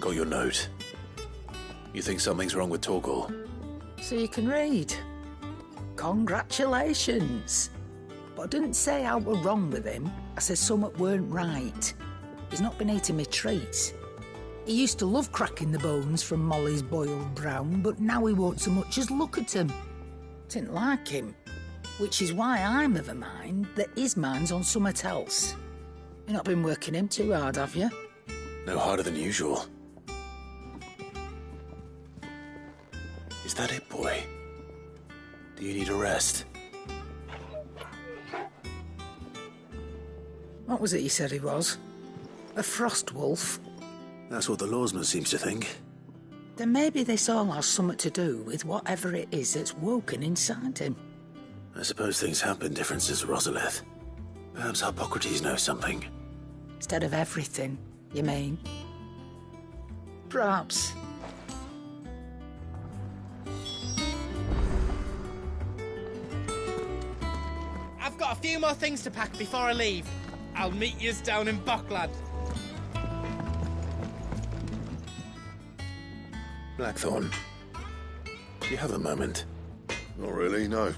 got your note. You think something's wrong with Torgal? So you can read. Congratulations. But I didn't say I were wrong with him. I said something weren't right. He's not been eating me treats. He used to love cracking the bones from Molly's boiled brown, but now he won't so much as look at him. Didn't like him. Which is why I'm of a mind that his mind's on something else. You've not been working him too hard, have you? No harder than usual. Is that it, boy? Do you need a rest? What was it you said he was? A frost wolf? That's what the lawsman seems to think. Then maybe this all has something to do with whatever it is that's woken inside him. I suppose things have been different since Rosalith. Perhaps Hippocrates knows something. Instead of everything, you mean? Perhaps. I've got a few more things to pack before I leave. I'll meet yous down in Buckland. Blackthorn, do you have a moment? Not really, no.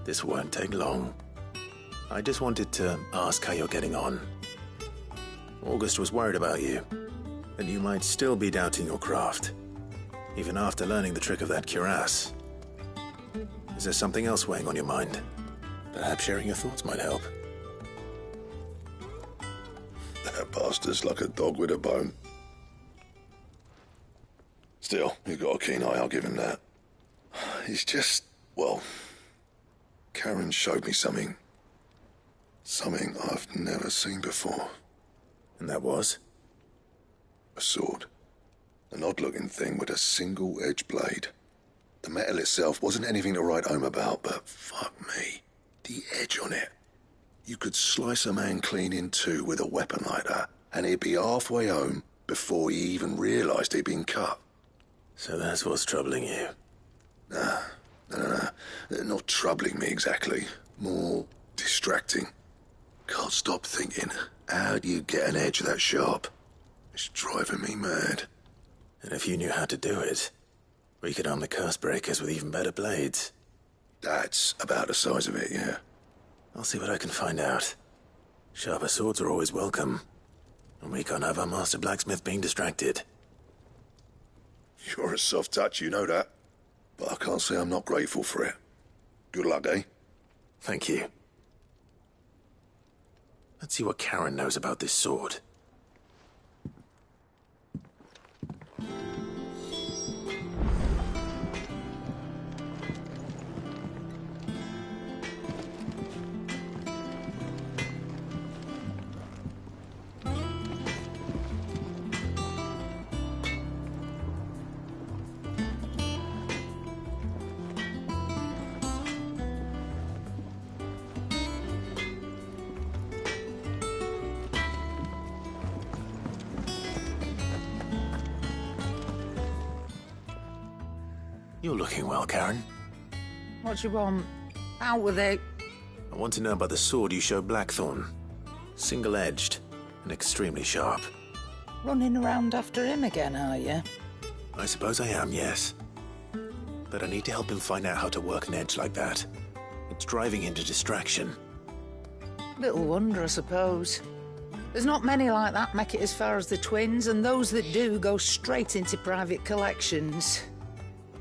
This won't take long. I just wanted to ask how you're getting on. August was worried about you, and you might still be doubting your craft, even after learning the trick of that cuirass. Is there something else weighing on your mind? Perhaps sharing your thoughts might help. That bastard's like a dog with a bone. Still, you've got a keen eye, I'll give him that. He's just, well, Karen showed me something. Something I've never seen before. And that was? A sword. An odd-looking thing with a single-edged blade. The metal itself wasn't anything to write home about, but fuck me, the edge on it. You could slice a man clean in two with a weapon like that, and he'd be halfway home before he even realised he'd been cut. So that's what's troubling you? No. Not troubling me exactly. More distracting. Can't stop thinking, how do you get an edge that sharp? It's driving me mad. And if you knew how to do it, we could arm the curse breakers with even better blades. That's about the size of it, yeah. I'll see what I can find out. Sharper swords are always welcome. And we can't have our master blacksmith being distracted. You're a soft touch, you know that. But I can't say I'm not grateful for it. Good luck, eh? Thank you. Let's see what Karen knows about this sword. You're looking well, Karen. What do you want? Out with it. I want to know about the sword you showed Blackthorn. Single-edged and extremely sharp. Running around after him again, are you? I suppose I am, yes. But I need to help him find out how to work an edge like that. It's driving him to distraction. Little wonder, I suppose. There's not many like that make it as far as the twins, and those that do go straight into private collections.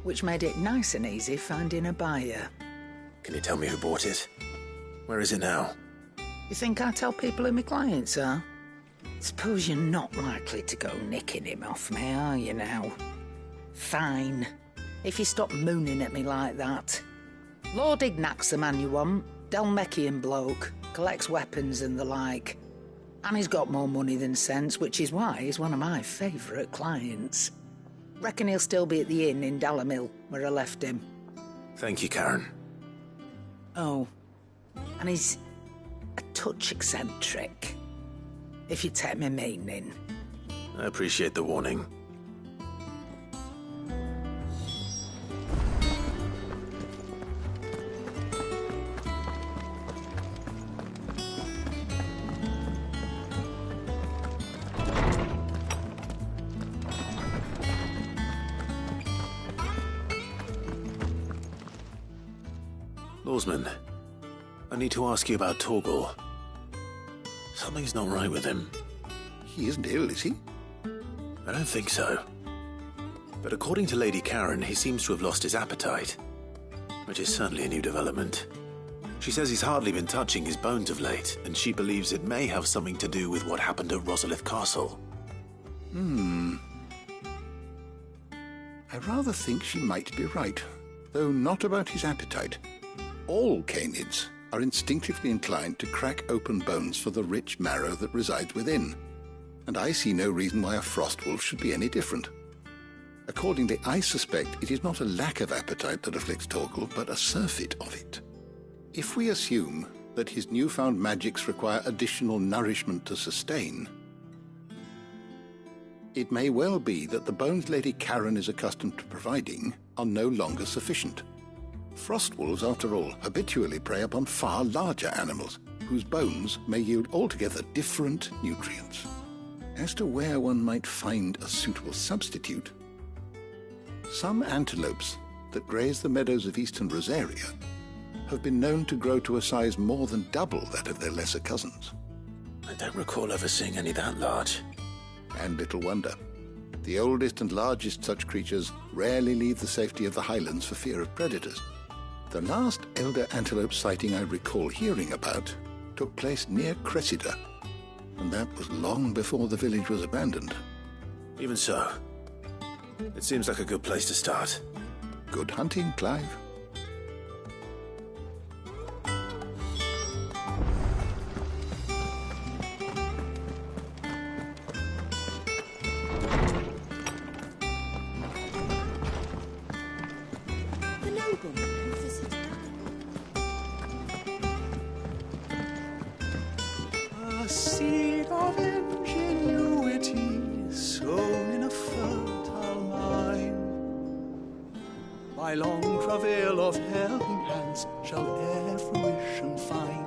Which made it nice and easy finding a buyer. Can you tell me who bought it? Where is it now? You think I tell people who my clients are? Suppose you're not likely to go nicking him off me, are you now? Fine. If you stop mooning at me like that. Lord Ignac's the man you want. Dalmekian bloke. Collects weapons and the like. And he's got more money than sense, which is why he's one of my favourite clients. Reckon he'll still be at the inn in Dalamil, where I left him. Thank you, Karen. Oh, and he's a touch eccentric, if you take my meaning. I appreciate the warning. Lawsman, I need to ask you about Torgal. Something's not right with him. He isn't ill, is he? I don't think so. But according to Lady Karen, he seems to have lost his appetite, which is certainly a new development. She says he's hardly been touching his bones of late, and she believes it may have something to do with what happened at Rosalith Castle. I rather think she might be right, though not about his appetite. All canids are instinctively inclined to crack open bones for the rich marrow that resides within, and I see no reason why a frostwolf should be any different. Accordingly, I suspect it is not a lack of appetite that afflicts Torgal, but a surfeit of it. If we assume that his newfound magics require additional nourishment to sustain, it may well be that the bones Lady Karen is accustomed to providing are no longer sufficient. Frostwolves, after all, habitually prey upon far larger animals, whose bones may yield altogether different nutrients. As to where one might find a suitable substitute, some antelopes that graze the meadows of eastern Rosaria have been known to grow to a size more than double that of their lesser cousins. I don't recall ever seeing any that large. And little wonder. The oldest and largest such creatures rarely leave the safety of the highlands for fear of predators. The last elder antelope sighting I recall hearing about took place near Cressida, and that was long before the village was abandoned. Even so, it seems like a good place to start. Good hunting, Clive. A seed of ingenuity sown in a fertile mind, by long travail of helping hands shall e'er fruition find.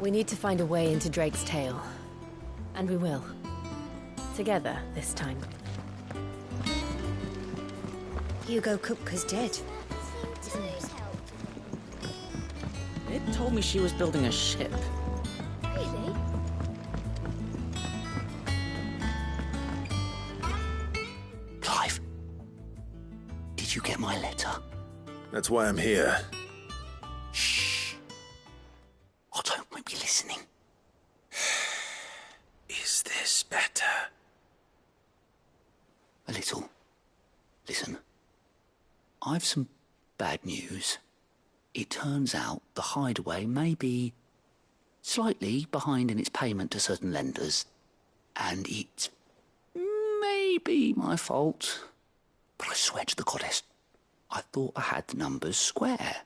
We need to find a way into Drake's tail. And we will. Together, this time. Hugo Kupka's dead, isn't he? It told me she was building a ship. Really? Clive, did you get my letter? That's why I'm here. Shh. Otto might be listening. Is this better? A little. Listen. I've some bad news. It turns out the hideaway may be slightly behind in its payment to certain lenders, and it may be my fault. But I swear to the goddess, I thought I had the numbers square.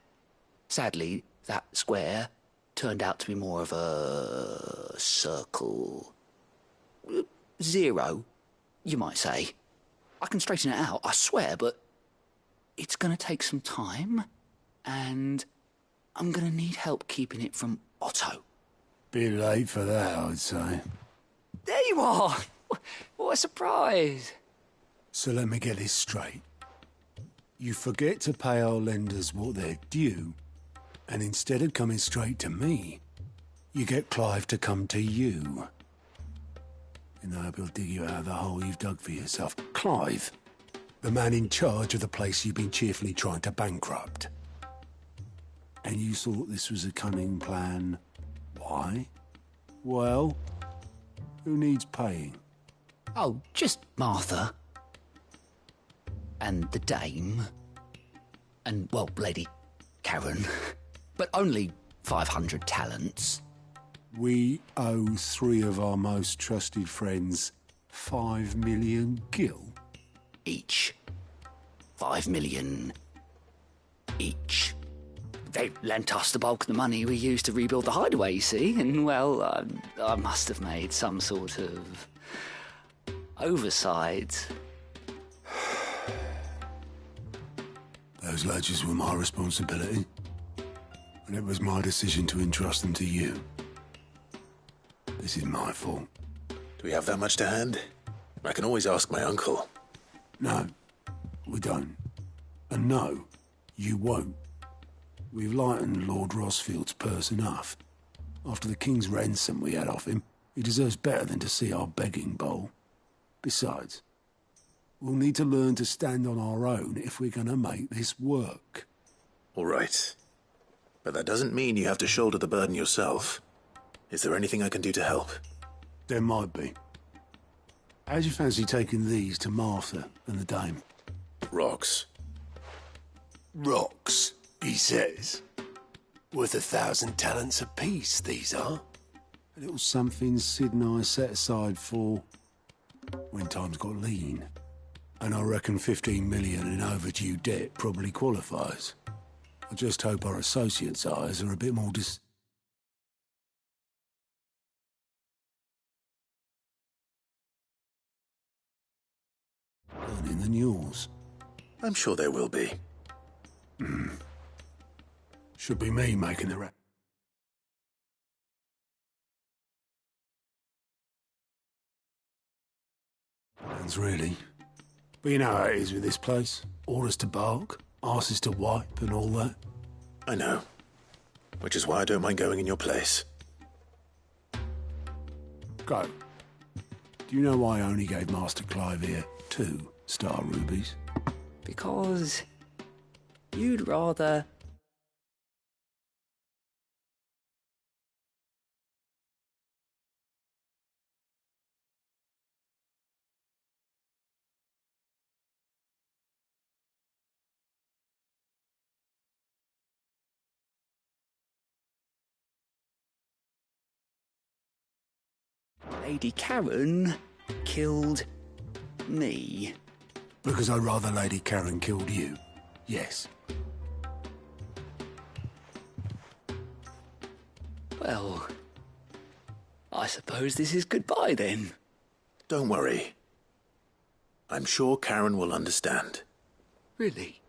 Sadly, that square turned out to be more of a circle. Zero, you might say. I can straighten it out, I swear, but it's going to take some time, and I'm going to need help keeping it from Otto. Bit late for that, I'd say. There you are! What a surprise! So let me get this straight. You forget to pay our lenders what they're due, and instead of coming straight to me, you get Clive to come to you. And I hope he'll dig you out of the hole you've dug for yourself. Clive, the man in charge of the place you've been cheerfully trying to bankrupt. And you thought this was a cunning plan. Why? Well, who needs paying? Oh, just Martha. And the dame. And, well, Lady Karen. But only 500 talents. We owe 3 of our most trusted friends 5 million gil. Each. 5 million each. They lent us the bulk of the money we used to rebuild the hideaway, you see, and, well, I must have made some sort of oversight. Those ledgers were my responsibility, and it was my decision to entrust them to you. This is my fault. Do we have that much to hand? I can always ask my uncle. No, we don't. And no, you won't. We've lightened Lord Rosfield's purse enough. After the king's ransom we had off him, he deserves better than to see our begging bowl. Besides, we'll need to learn to stand on our own if we're going to make this work. All right. But that doesn't mean you have to shoulder the burden yourself. Is there anything I can do to help? There might be. How'd you fancy taking these to Martha and the dame? Rocks. Rocks, he says. Worth 1,000 talents apiece, these are. A little something Sid and I set aside for when times got lean. And I reckon 15 million in overdue debt probably qualifies. I just hope our associates' eyes are a bit more discerning than yours. I'm sure there will be. Should be me making the plans, really. But you know how it is with this place. Orders to bark, arses to wipe, and all that. I know. Which is why I don't mind going in your place. Go. Do you know why I only gave Master Clive here 2 star rubies? Because you'd rather... Lady Karen killed me. Because I'd rather Lady Karen killed you. Yes. Well, I suppose this is goodbye then. Don't worry. I'm sure Karen will understand. Really?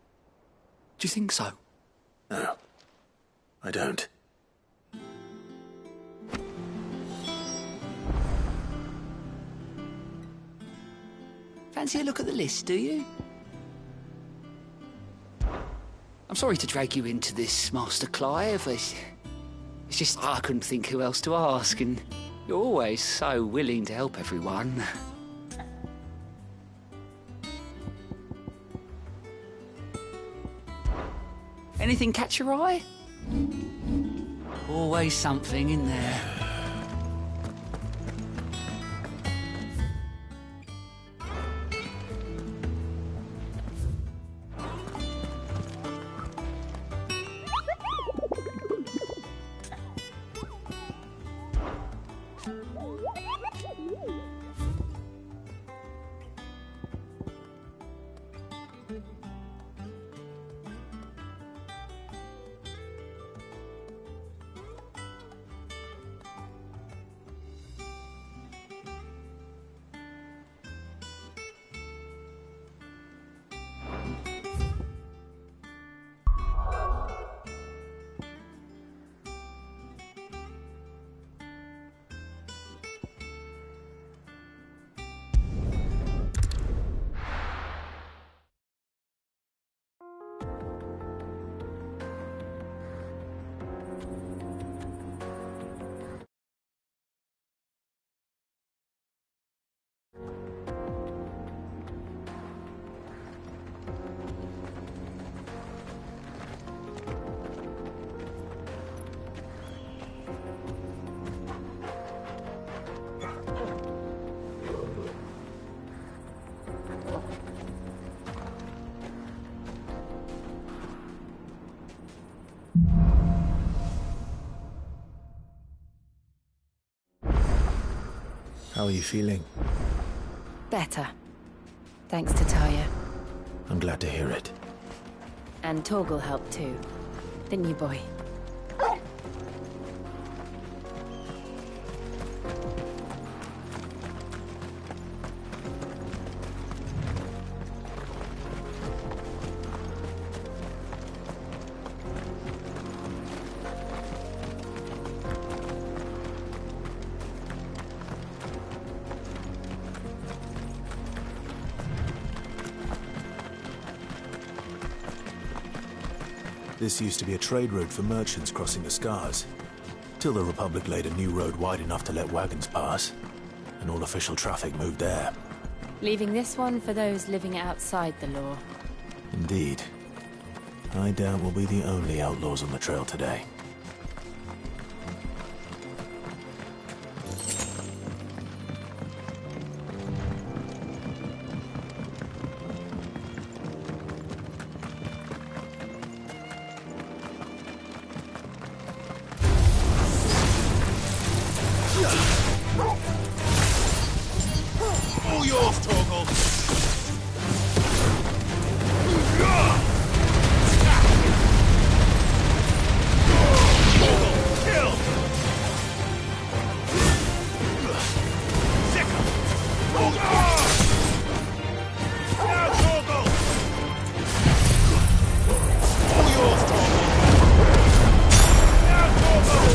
Do you think so? No, I don't. Fancy a look at the list, do you? I'm sorry to drag you into this, Master Clive. It's just I couldn't think who else to ask, and you're always so willing to help everyone. Anything catch your eye? Always something in there. How are you feeling? Better. Thanks to Taya. I'm glad to hear it. And Torgal helped too. Didn't you, boy? This used to be a trade route for merchants crossing the Scars, till the Republic laid a new road wide enough to let wagons pass, and all official traffic moved there. Leaving this one for those living outside the law. Indeed. I doubt we'll be the only outlaws on the trail today. All yours, Torgal! Kill! Sicker! Now, Torgal! All yours, Torgal! Now, Torgal!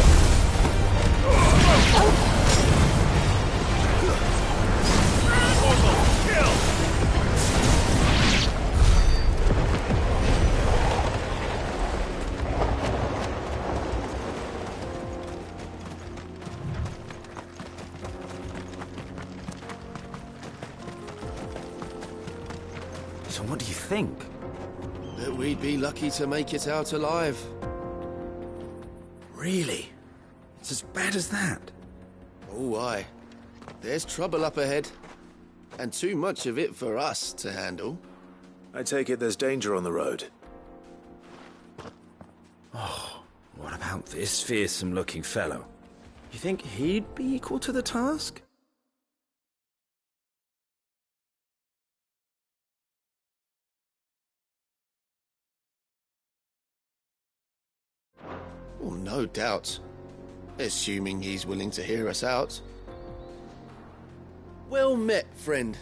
So what do you think? That we'd be lucky to make it out alive. Really? It's as bad as that? Oh, aye. There's trouble up ahead. And too much of it for us to handle. I take it there's danger on the road. Oh, what about this fearsome-looking fellow? You think he'd be equal to the task? Well, no doubt. Assuming he's willing to hear us out. Well met, friend.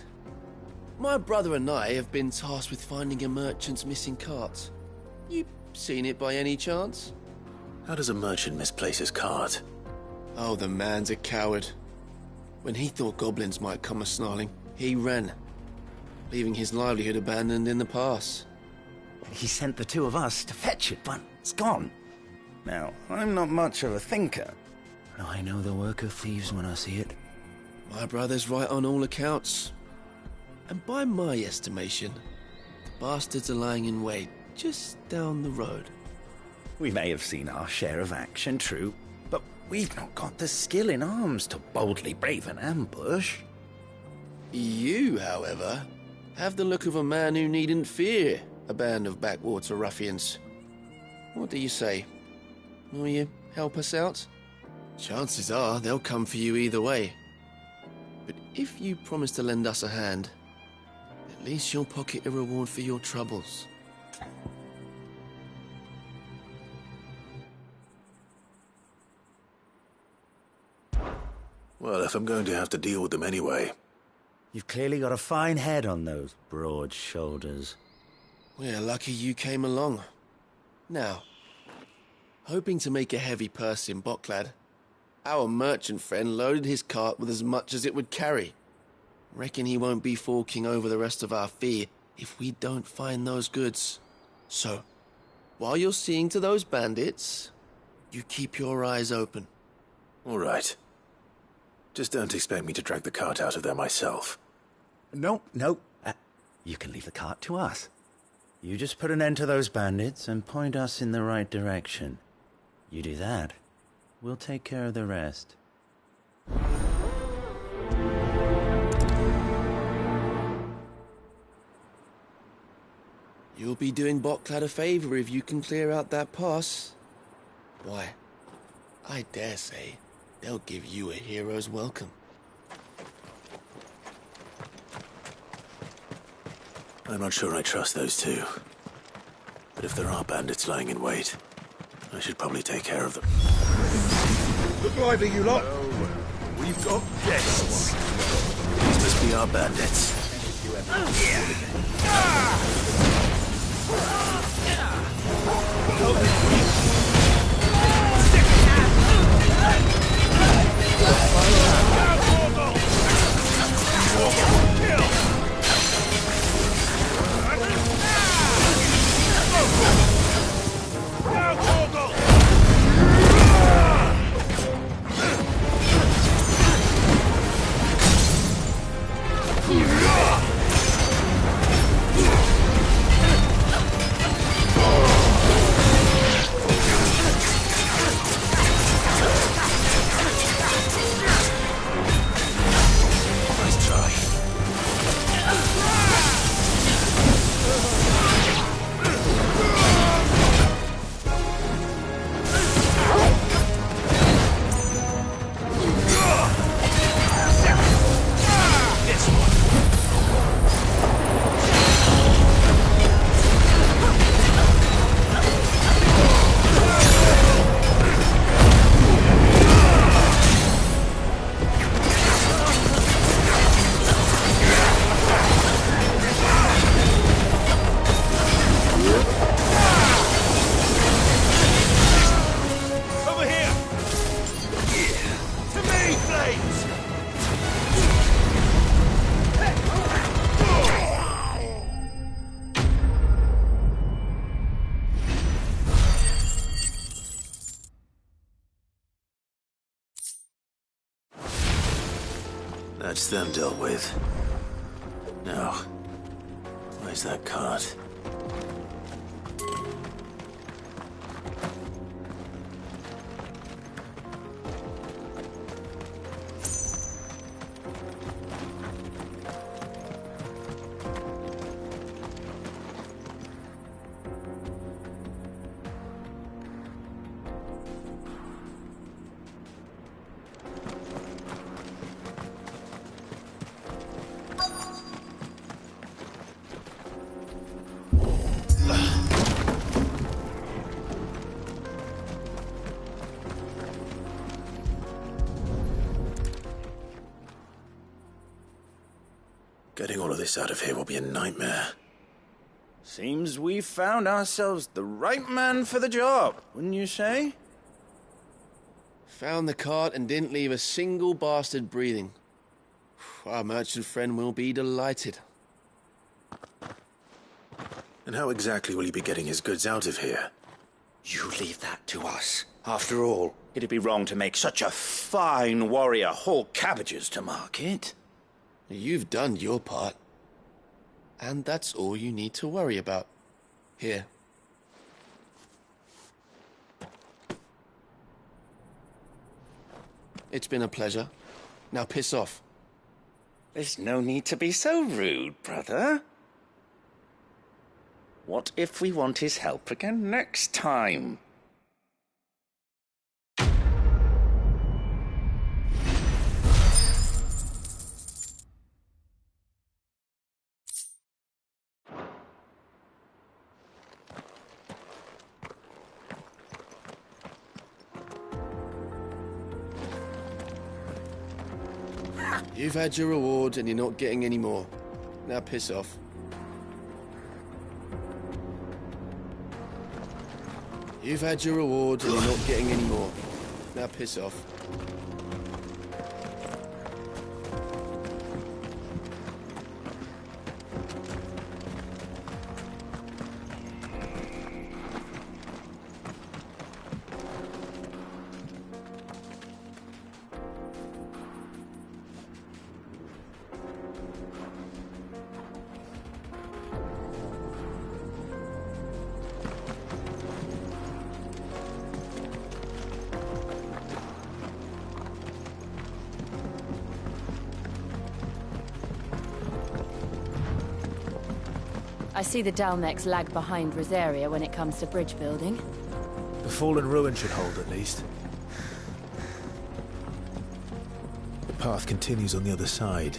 My brother and I have been tasked with finding a merchant's missing cart. You seen it by any chance? How does a merchant misplace his cart? Oh, the man's a coward. When he thought goblins might come a-snarling, he ran, leaving his livelihood abandoned in the pass. He sent the two of us to fetch it, but it's gone. Now, I'm not much of a thinker. But I know the work of thieves when I see it. My brother's right on all accounts. And by my estimation, the bastards are lying in wait just down the road. We may have seen our share of action, true, but we've not got the skill in arms to boldly brave an ambush. You, however, have the look of a man who needn't fear a band of backwater ruffians. What do you say? Will you help us out? Chances are they'll come for you either way. But if you promise to lend us a hand, at least you'll pocket a reward for your troubles. Well, if I'm going to have to deal with them anyway. You've clearly got a fine head on those broad shoulders. We're lucky you came along. Now, hoping to make a heavy purse in Boklad, our merchant friend loaded his cart with as much as it would carry. Reckon he won't be forking over the rest of our fee if we don't find those goods. So, while you're seeing to those bandits, you keep your eyes open. All right. Just don't expect me to drag the cart out of there myself. No. You can leave the cart to us. You just put an end to those bandits and point us in the right direction. You do that, we'll take care of the rest. You'll be doing Boklad a favor if you can clear out that pass. Why, I dare say they'll give you a hero's welcome. I'm not sure I trust those two. But if there are bandits lying in wait, I should probably take care of them. Look lively, you lot! We've got guests! These must be our bandits. That's them dealt with. Now, where's that cart? Getting all of this out of here will be a nightmare. Seems we've found ourselves the right man for the job, wouldn't you say? Found the cart and didn't leave a single bastard breathing. Our merchant friend will be delighted. And how exactly will he be getting his goods out of here? You leave that to us. After all, it'd be wrong to make such a fine warrior haul cabbages to market. You've done your part. And that's all you need to worry about. Here. It's been a pleasure. Now piss off. There's no need to be so rude, brother. What if we want his help again next time? You've had your reward and you're not getting any more. Now piss off. You've had your reward and you're not getting any more. Now piss off. I see the Dalmex lag behind Rosaria when it comes to bridge building. The fallen ruin should hold, at least. The path continues on the other side.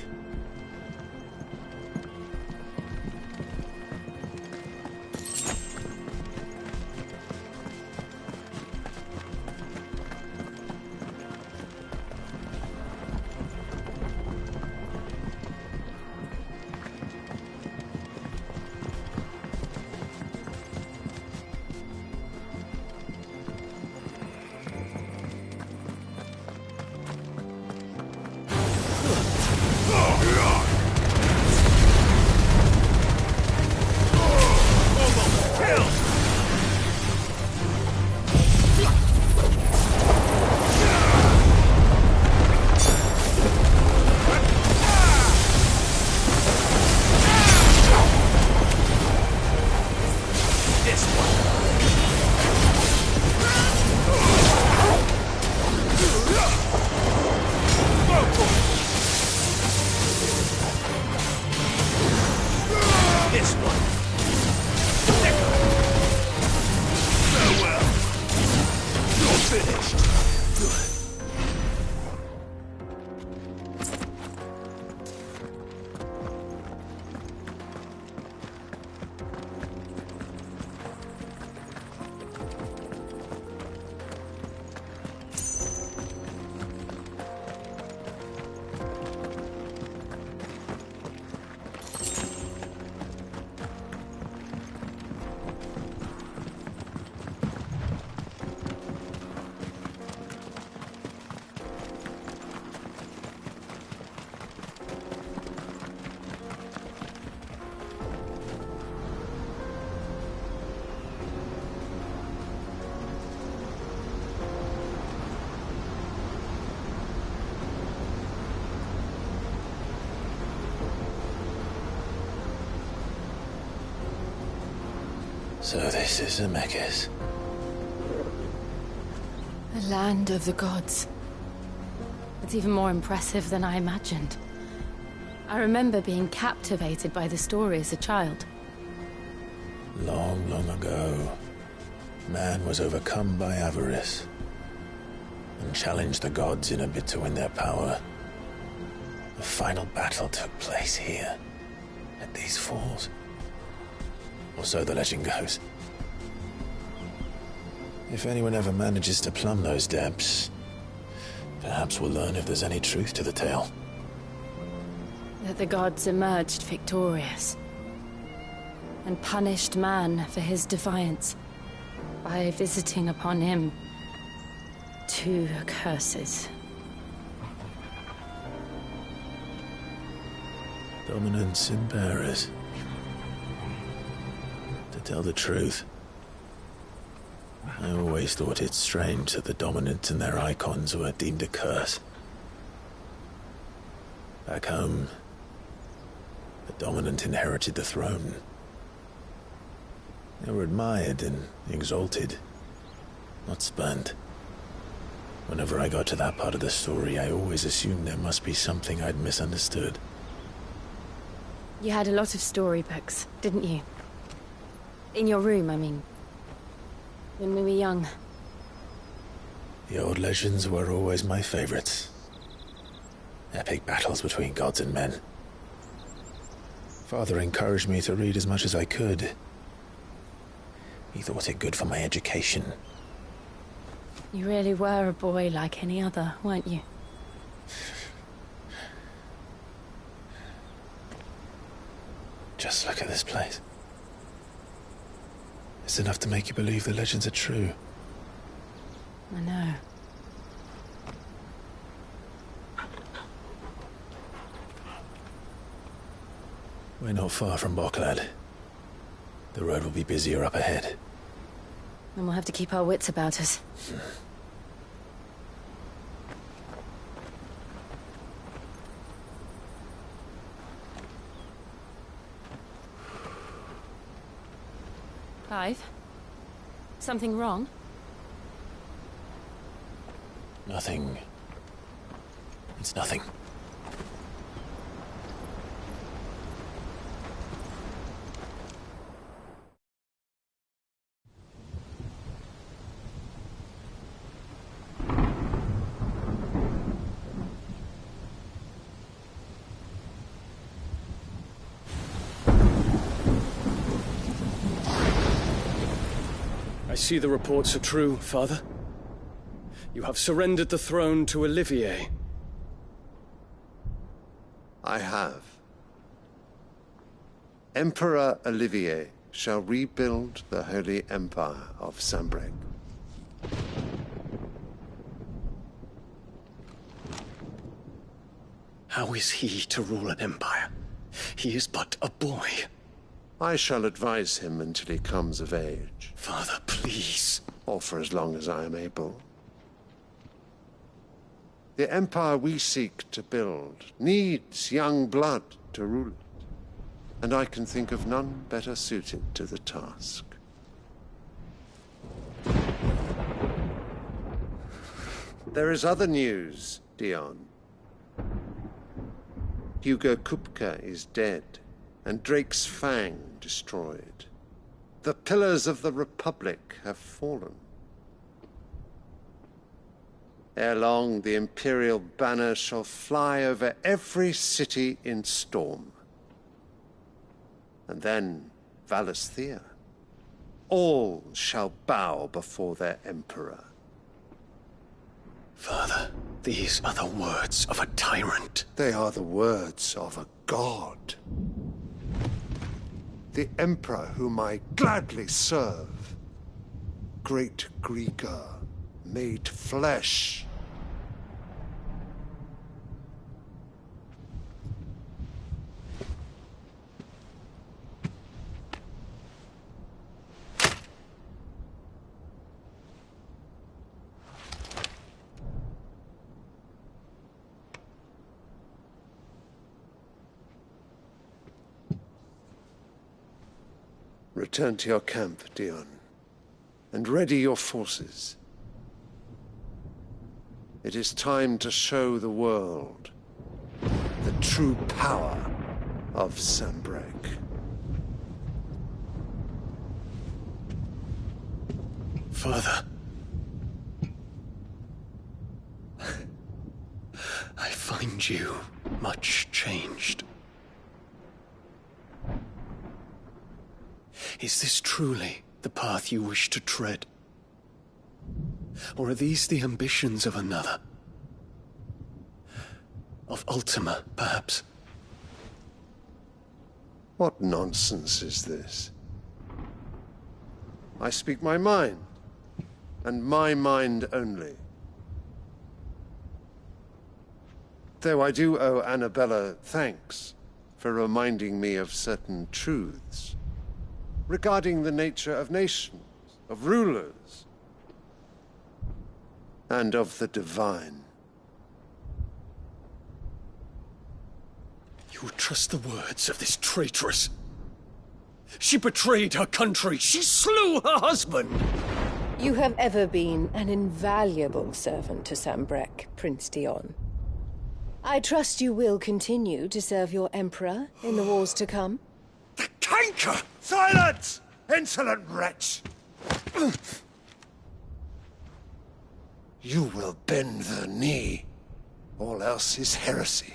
So this is Zemeckis. The land of the gods. It's even more impressive than I imagined. I remember being captivated by the story as a child. Long, long ago, man was overcome by avarice and challenged the gods in a bid to win their power. The final battle took place here, at these falls. Or so the legend goes. If anyone ever manages to plumb those depths, perhaps we'll learn if there's any truth to the tale. That the gods emerged victorious and punished man for his defiance by visiting upon him 2 curses. Dominance in Paris. To tell the truth, I always thought it strange that the dominant and their icons were deemed a curse. Back home, the dominant inherited the throne. They were admired and exalted, not spurned. Whenever I got to that part of the story, I always assumed there must be something I'd misunderstood. You had a lot of storybooks, didn't you? In your room, I mean. When we were young. The old legends were always my favorites. Epic battles between gods and men. Father encouraged me to read as much as I could. He thought it good for my education. You really were a boy like any other, weren't you? Just look at this place. It's enough to make you believe the legends are true. I know. We're not far from Boklad. The road will be busier up ahead. And we'll have to keep our wits about us. Clive? Something wrong? Nothing. It's nothing. I see the reports are true, Father. You have surrendered the throne to Olivier. I have. Emperor Olivier shall rebuild the Holy Empire of Sambrec. How is he to rule an empire? He is but a boy. I shall advise him until he comes of age. Father, please. Or for as long as I am able. The empire we seek to build needs young blood to rule it, and I can think of none better suited to the task. There is other news, Dion. Hugo Kupka is dead, and Drake's Fang destroyed. The pillars of the Republic have fallen. Ere long, the Imperial banner shall fly over every city in Storm. And then, Valisthea. All shall bow before their Emperor. Father, these are the words of a tyrant. They are the words of a god. The Emperor whom I gladly serve. Great Grieger, made flesh. Return to your camp, Dion, and ready your forces. It is time to show the world the true power of Sanbreque. Father. I find you much changed. Is this truly the path you wish to tread? Or are these the ambitions of another? Of Ultima, perhaps? What nonsense is this? I speak my mind, and my mind only. Though I do owe Annabella thanks for reminding me of certain truths regarding the nature of nations, of rulers, and of the divine. You would trust the words of this traitress? She betrayed her country. She slew her husband. You have ever been an invaluable servant to Sanbreque, Prince Dion. I trust you will continue to serve your Emperor in the wars to come. The canker! Silence! Insolent wretch! You will bend the knee. All else is heresy.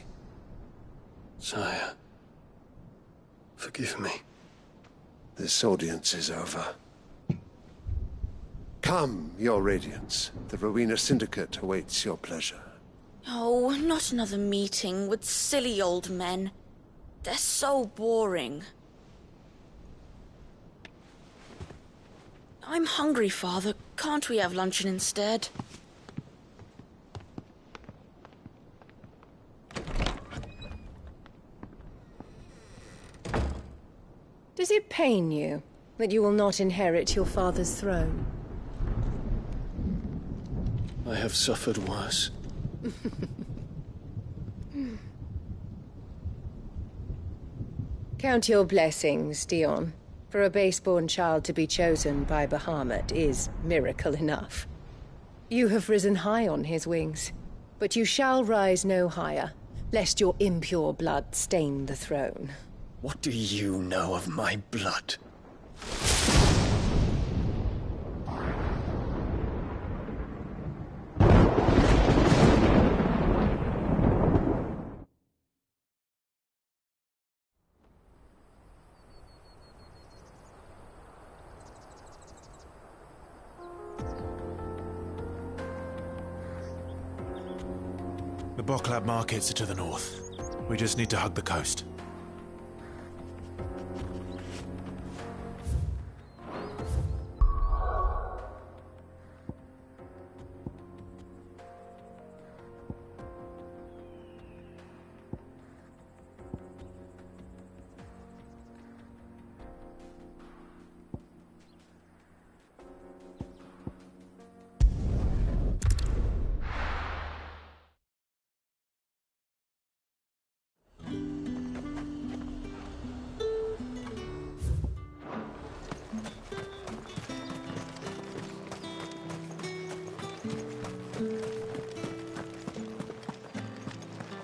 Sire, forgive me. This audience is over. Come, your Radiance. The Rowena Syndicate awaits your pleasure. Oh, not another meeting with silly old men. They're so boring. I'm hungry, Father. Can't we have luncheon instead? Does it pain you that you will not inherit your father's throne? I have suffered worse. Count your blessings, Dion. For a base-born child to be chosen by Bahamut is miracle enough. You have risen high on his wings, but you shall rise no higher, lest your impure blood stain the throne. What do you know of my blood? The Boklab markets are to the north. We just need to hug the coast.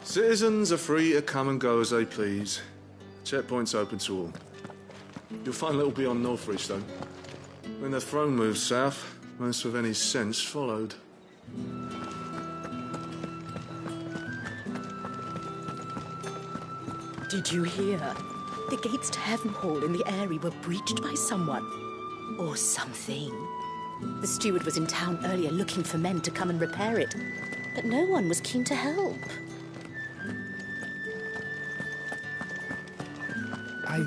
Citizens are free to come and go as they please. Checkpoint's open to all. You'll find little beyond Northridge, though. When the throne moved south, most with any sense followed. Did you hear? The gates to Heavenhall in the Eyrie were breached by someone. Or something. The steward was in town earlier looking for men to come and repair it, but no one was keen to help. I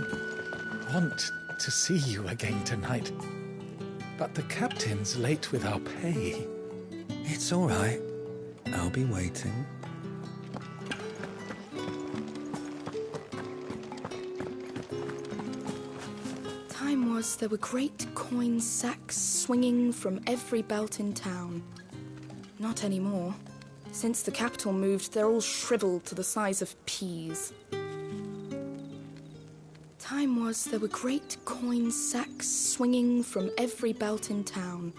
want to see you again tonight, but the captain's late with our pay. It's all right. I'll be waiting. Time was there were great coin sacks swinging from every belt in town. Not anymore. Since the capital moved, they're all shriveled to the size of peas. Time was there were great coin sacks swinging from every belt in town.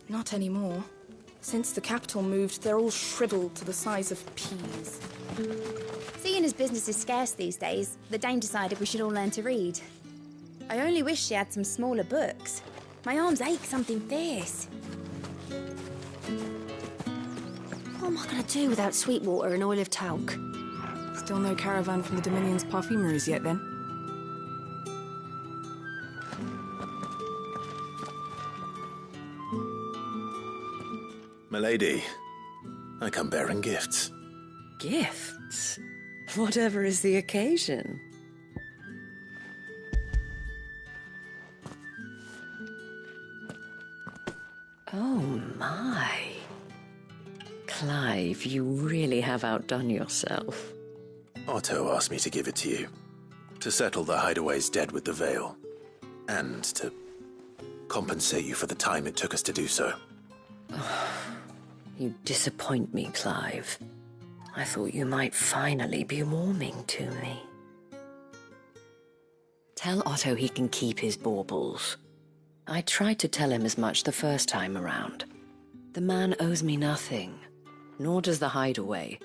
Not anymore. Since the capital moved, they're all shriveled to the size of peas. Seeing as business is scarce these days, the Dame decided we should all learn to read. I only wish she had some smaller books. My arms ache something fierce. What am I going to do without sweet water and oil of talc? Still no caravan from the Dominion's perfumeries yet, then? Milady, I come bearing gifts. Gifts? Whatever is the occasion. Oh my. Clive, you really have outdone yourself. Otto asked me to give it to you. To settle the Hideaway's debt with the Veil. And to compensate you for the time it took us to do so. You disappoint me, Clive. I thought you might finally be warming to me. Tell Otto he can keep his baubles. I tried to tell him as much the first time around. The man owes me nothing, nor does the Hideaway.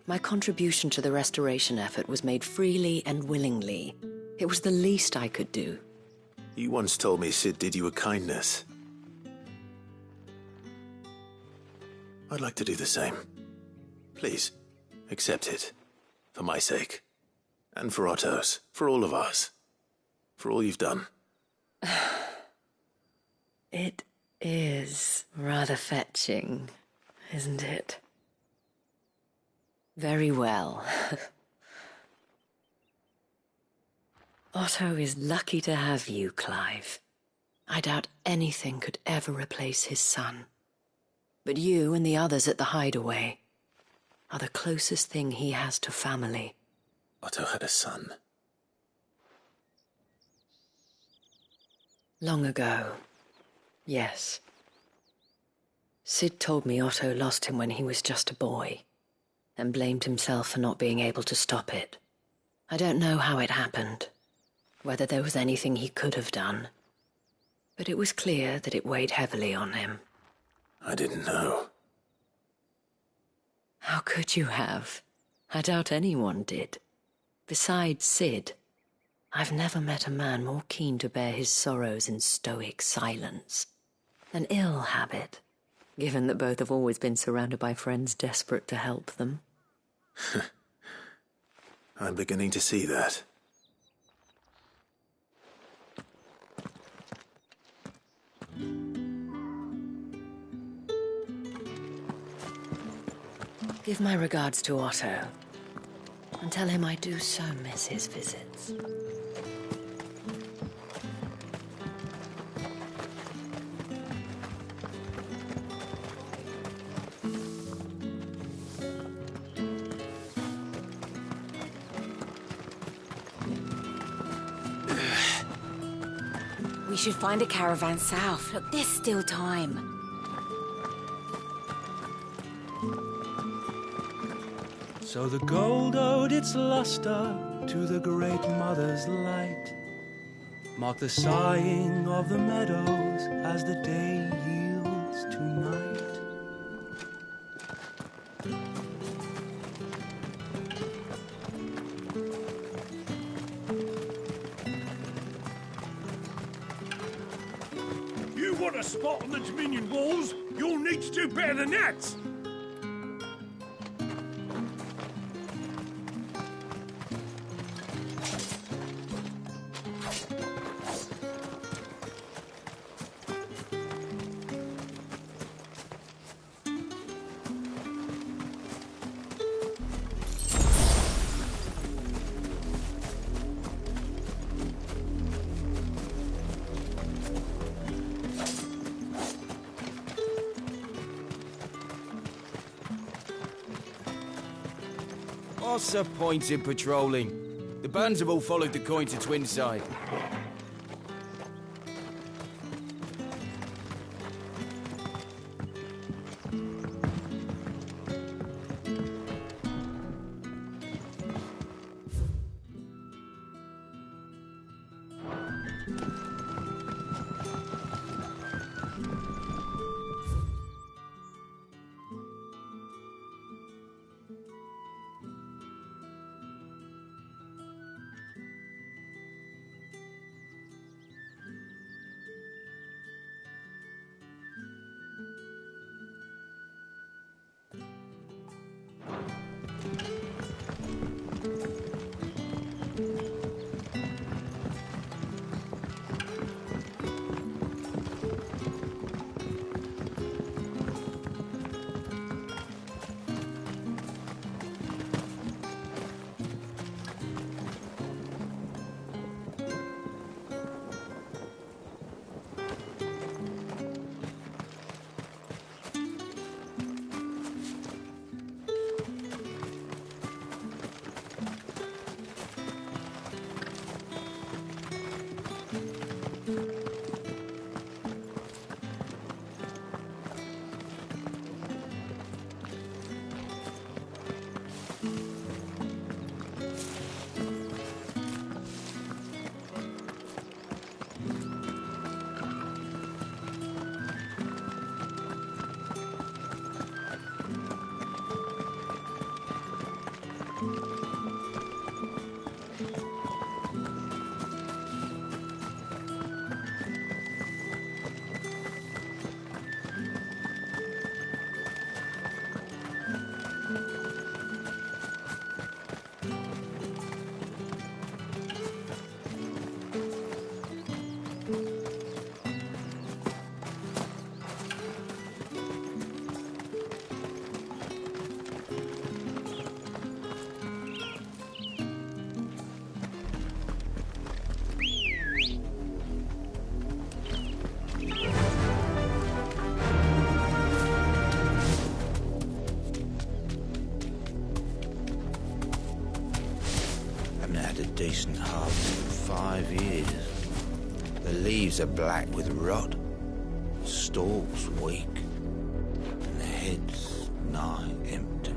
My contribution to the restoration effort was made freely and willingly. It was the least I could do. You once told me Sid did you a kindness. I'd like to do the same. Please, accept it. For my sake. And for Otto's. For all of us. For all you've done. It is rather fetching, isn't it? Very well. Otto is lucky to have you, Clive. I doubt anything could ever replace his son. But you and the others at the Hideaway are the closest thing he has to family. Otto had a son. Long ago, yes. Sid told me Otto lost him when he was just a boy, and blamed himself for not being able to stop it. I don't know how it happened, whether there was anything he could have done, but it was clear that it weighed heavily on him. I didn't know. How could you have? I doubt anyone did. Besides Sid, I've never met a man more keen to bear his sorrows in stoic silence. An ill habit, given that both have always been surrounded by friends desperate to help them. I'm beginning to see that. Give my regards to Otto, and tell him I do so miss his visits. We should find a caravan south. Look, there's still time. So the gold owed its luster to the great mother's light, mark the sighing of the meadows as the day yields to night. You want a spot on the Dominion walls? You'll need to do better than that! What's the point in patrolling? The bands have all followed the coin to Twinside. decent harvest in 5 years. The leaves are black with rot, the stalks weak, and the heads nigh empty.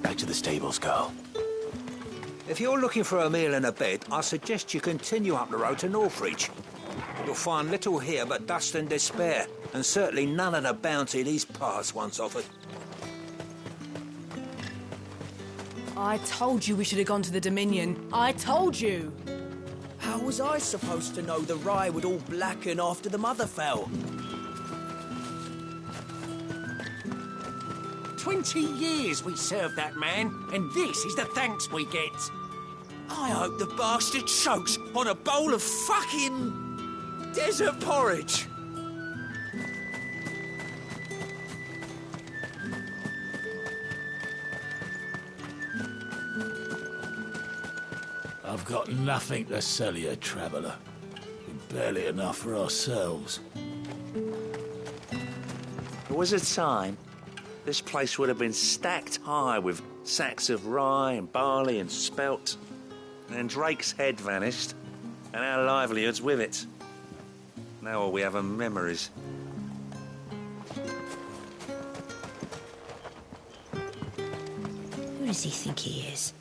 Back to the stables, girl. If you're looking for a meal and a bed, I suggest you continue up the road to Northridge. You'll find little here but dust and despair, and certainly none of the bounty these parts once offered. I told you we should have gone to the Dominion. I told you! How was I supposed to know the rye would all blacken after the mother fell? 20 years we served that man, and this is the thanks we get. I hope the bastard chokes on a bowl of fucking desert porridge. I've got nothing to sell you, traveller. Barely enough for ourselves. There was a time this place would have been stacked high with sacks of rye and barley and spelt. And then Drake's head vanished, and our livelihoods with it. Now all we have are memories. Who does he think he is?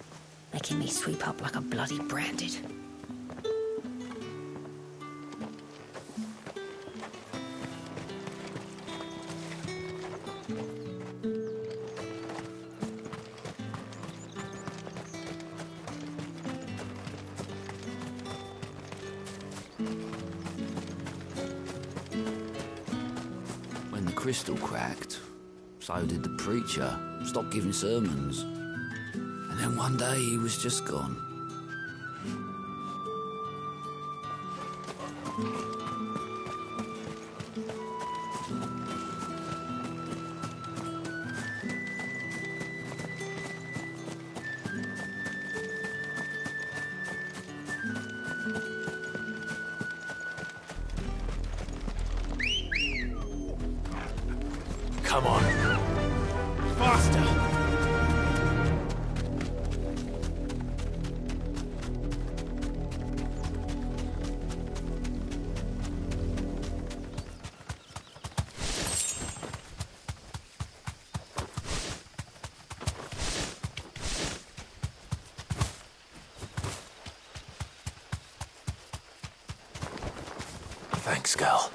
Making me sweep up like a bloody branded. When the crystal cracked, so did the preacher. Stopped giving sermons. And then one day he was just gone. Come on. Faster! Thanks, girl.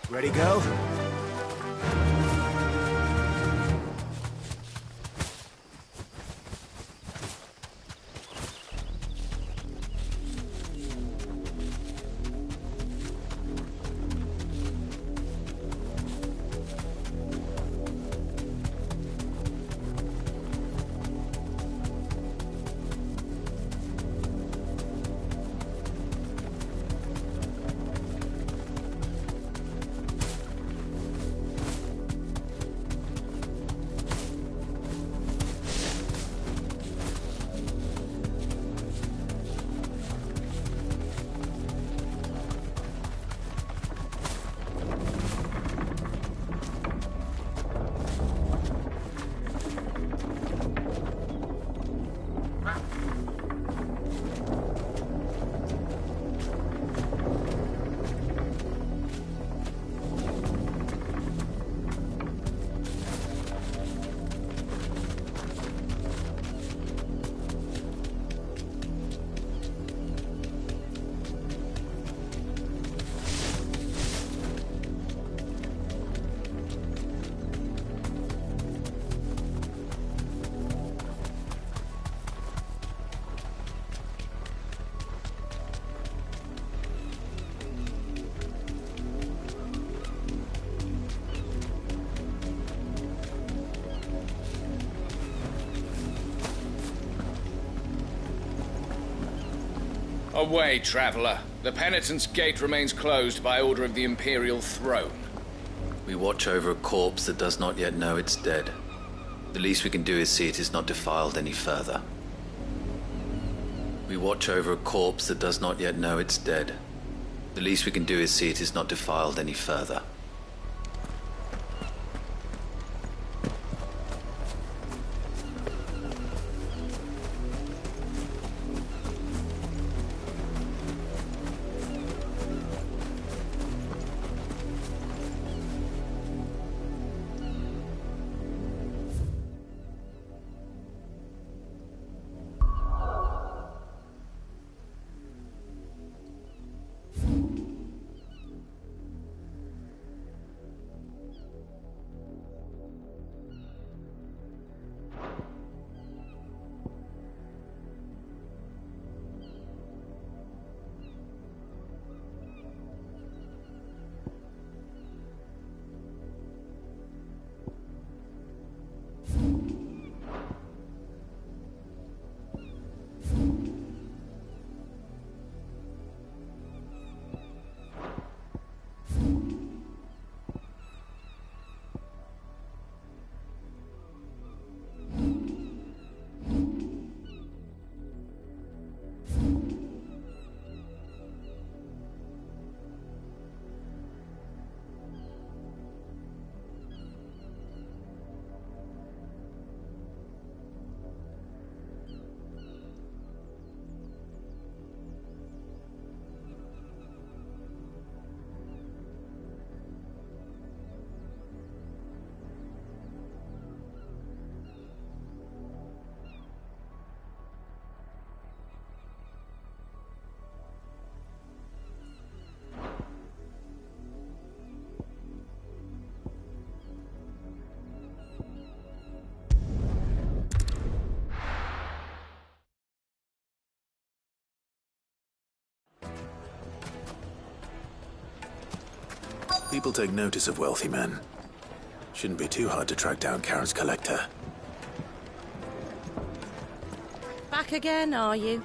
Ready, go? Away, traveller. The penitent's gate remains closed by order of the Imperial throne. We watch over a corpse that does not yet know it's dead. The least we can do is see it is not defiled any further. We watch over a corpse that does not yet know it's dead. The least we can do is see it is not defiled any further. People take notice of wealthy men. Shouldn't be too hard to track down Karen's collector. Back again, are you?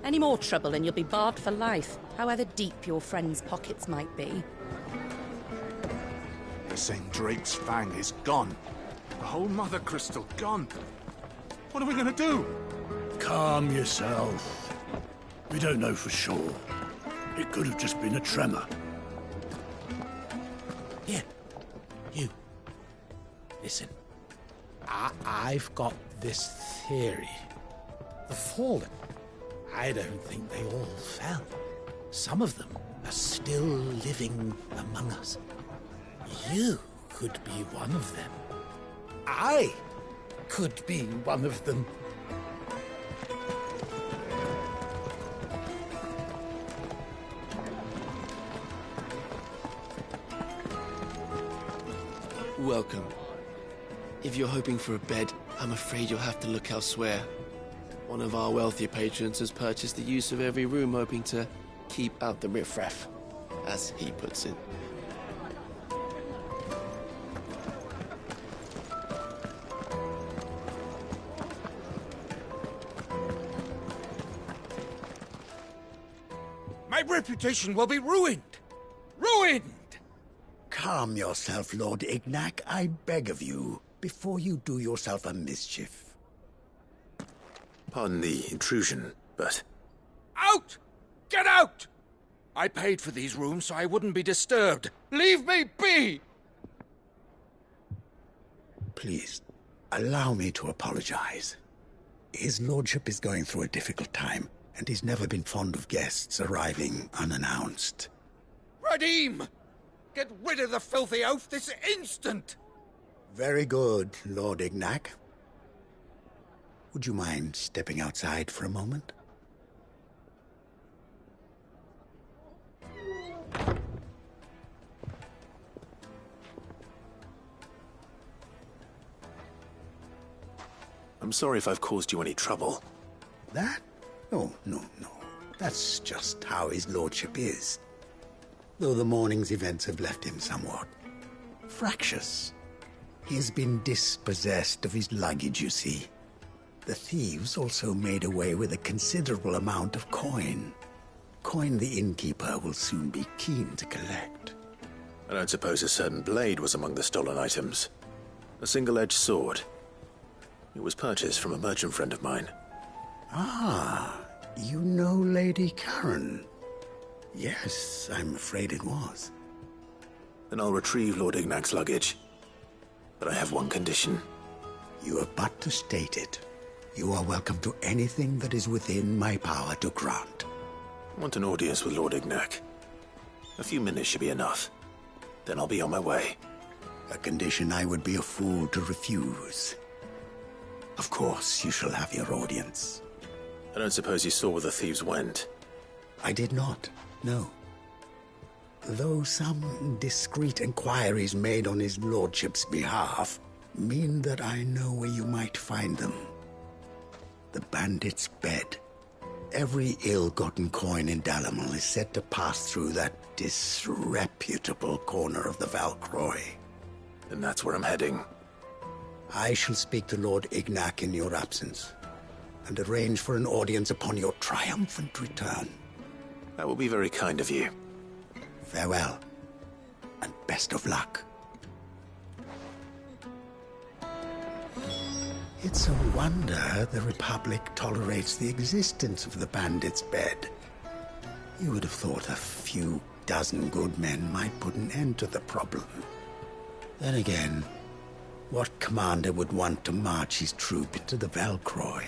Any more trouble and you'll be barred for life, however deep your friend's pockets might be. They're saying Drake's fang is gone. The whole Mother Crystal gone. What are we gonna do? Calm yourself. We don't know for sure. It could have just been a tremor. Here, you. Listen, I've got this theory. The Fallen, I don't think they all fell. Some of them are still living among us. You could be one of them. I could be one of them. Welcome. If you're hoping for a bed, I'm afraid you'll have to look elsewhere. One of our wealthier patrons has purchased the use of every room, hoping to keep out the riffraff, as he puts it. My reputation will be ruined! Ruined! Calm yourself, Lord Ignac, I beg of you, before you do yourself a mischief. Pardon the intrusion, but... Out! Get out! I paid for these rooms so I wouldn't be disturbed. Leave me be! Please, allow me to apologize. His lordship is going through a difficult time, and he's never been fond of guests arriving unannounced. Radim! Get rid of the filthy oaf this instant! Very good, Lord Ignac. Would you mind stepping outside for a moment? I'm sorry if I've caused you any trouble. That? Oh, no. That's just how his lordship is. Though the morning's events have left him somewhat fractious. He has been dispossessed of his luggage, you see. The thieves also made away with a considerable amount of coin. Coin the innkeeper will soon be keen to collect. I don't suppose a certain blade was among the stolen items. A single-edged sword. It was purchased from a merchant friend of mine. Ah, you know Lady Karen. Yes, I'm afraid it was. Then I'll retrieve Lord Ignac's luggage. But I have one condition. You have but to state it. You are welcome to anything that is within my power to grant. I want an audience with Lord Ignac. A few minutes should be enough. Then I'll be on my way. A condition I would be a fool to refuse. Of course, you shall have your audience. I don't suppose you saw where the thieves went? I did not, no. Though some discreet inquiries made on his lordship's behalf mean that I know where you might find them. The bandit's bed. Every ill-gotten coin in Dalamel is said to pass through that disreputable corner of the Valcroy. Then that's where I'm heading. I shall speak to Lord Ignac in your absence, and arrange for an audience upon your triumphant return. That will be very kind of you. Farewell, and best of luck. It's a wonder the Republic tolerates the existence of the bandit's bed. You would have thought a few dozen good men might put an end to the problem. Then again, what commander would want to march his troop into the Valcroy?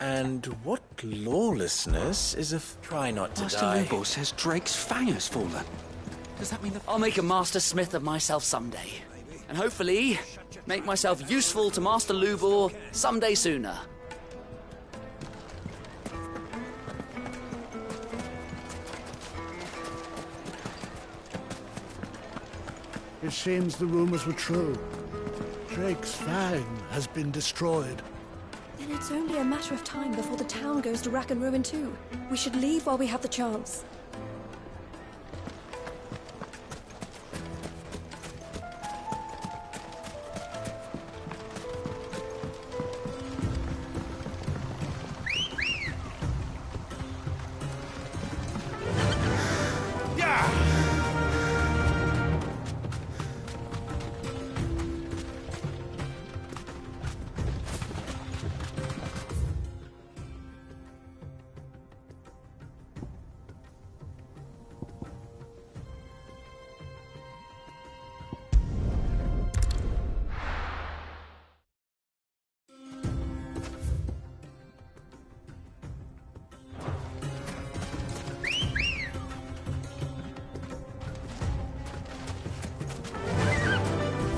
And what lawlessness is of... Try not to Master die. Lubo says Drake's fang has fallen. Does that mean that... I'll make a master smith of myself someday. And hopefully, make myself useful to Master Lubor someday sooner. It seems the rumors were true. Drake's fang has been destroyed. Then it's only a matter of time before the town goes to rack and ruin too. We should leave while we have the chance.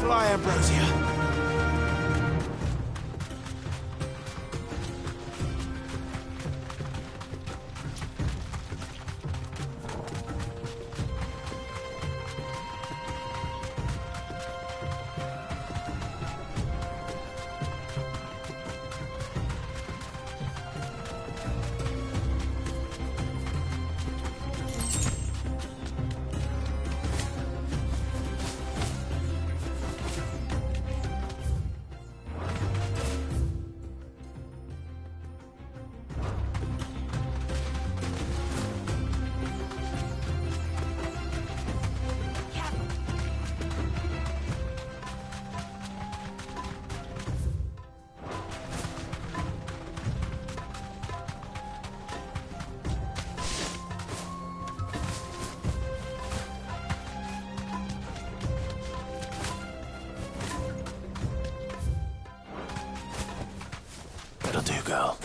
Fly, Ambrosia. do, girl.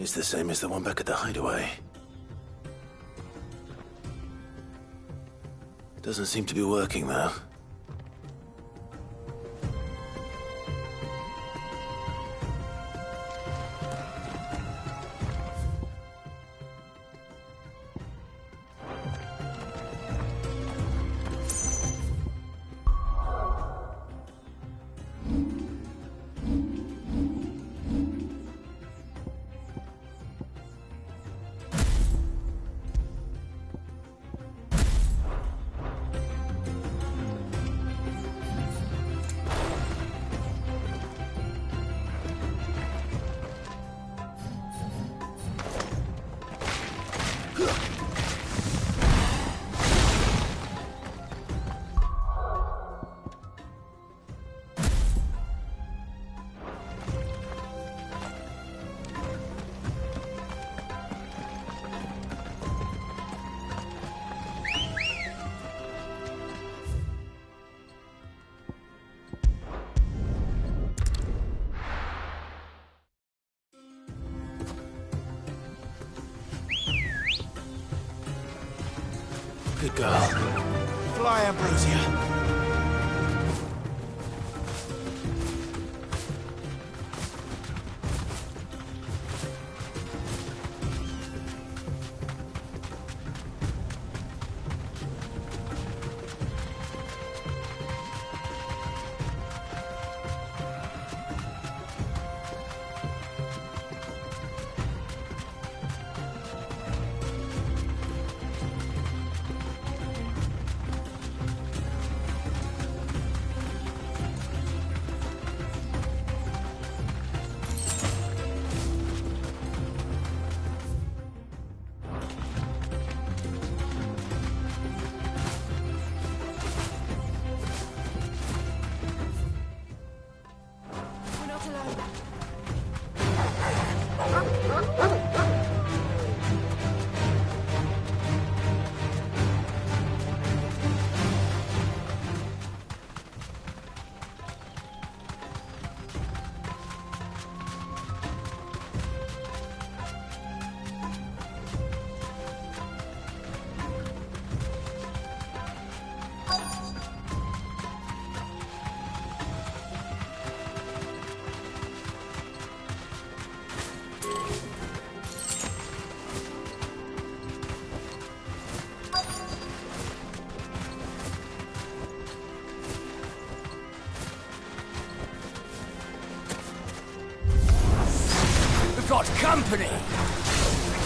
It's the same as the one back at the hideaway. Doesn't seem to be working, though. Good girl. Fly, Ambrosia. Got company!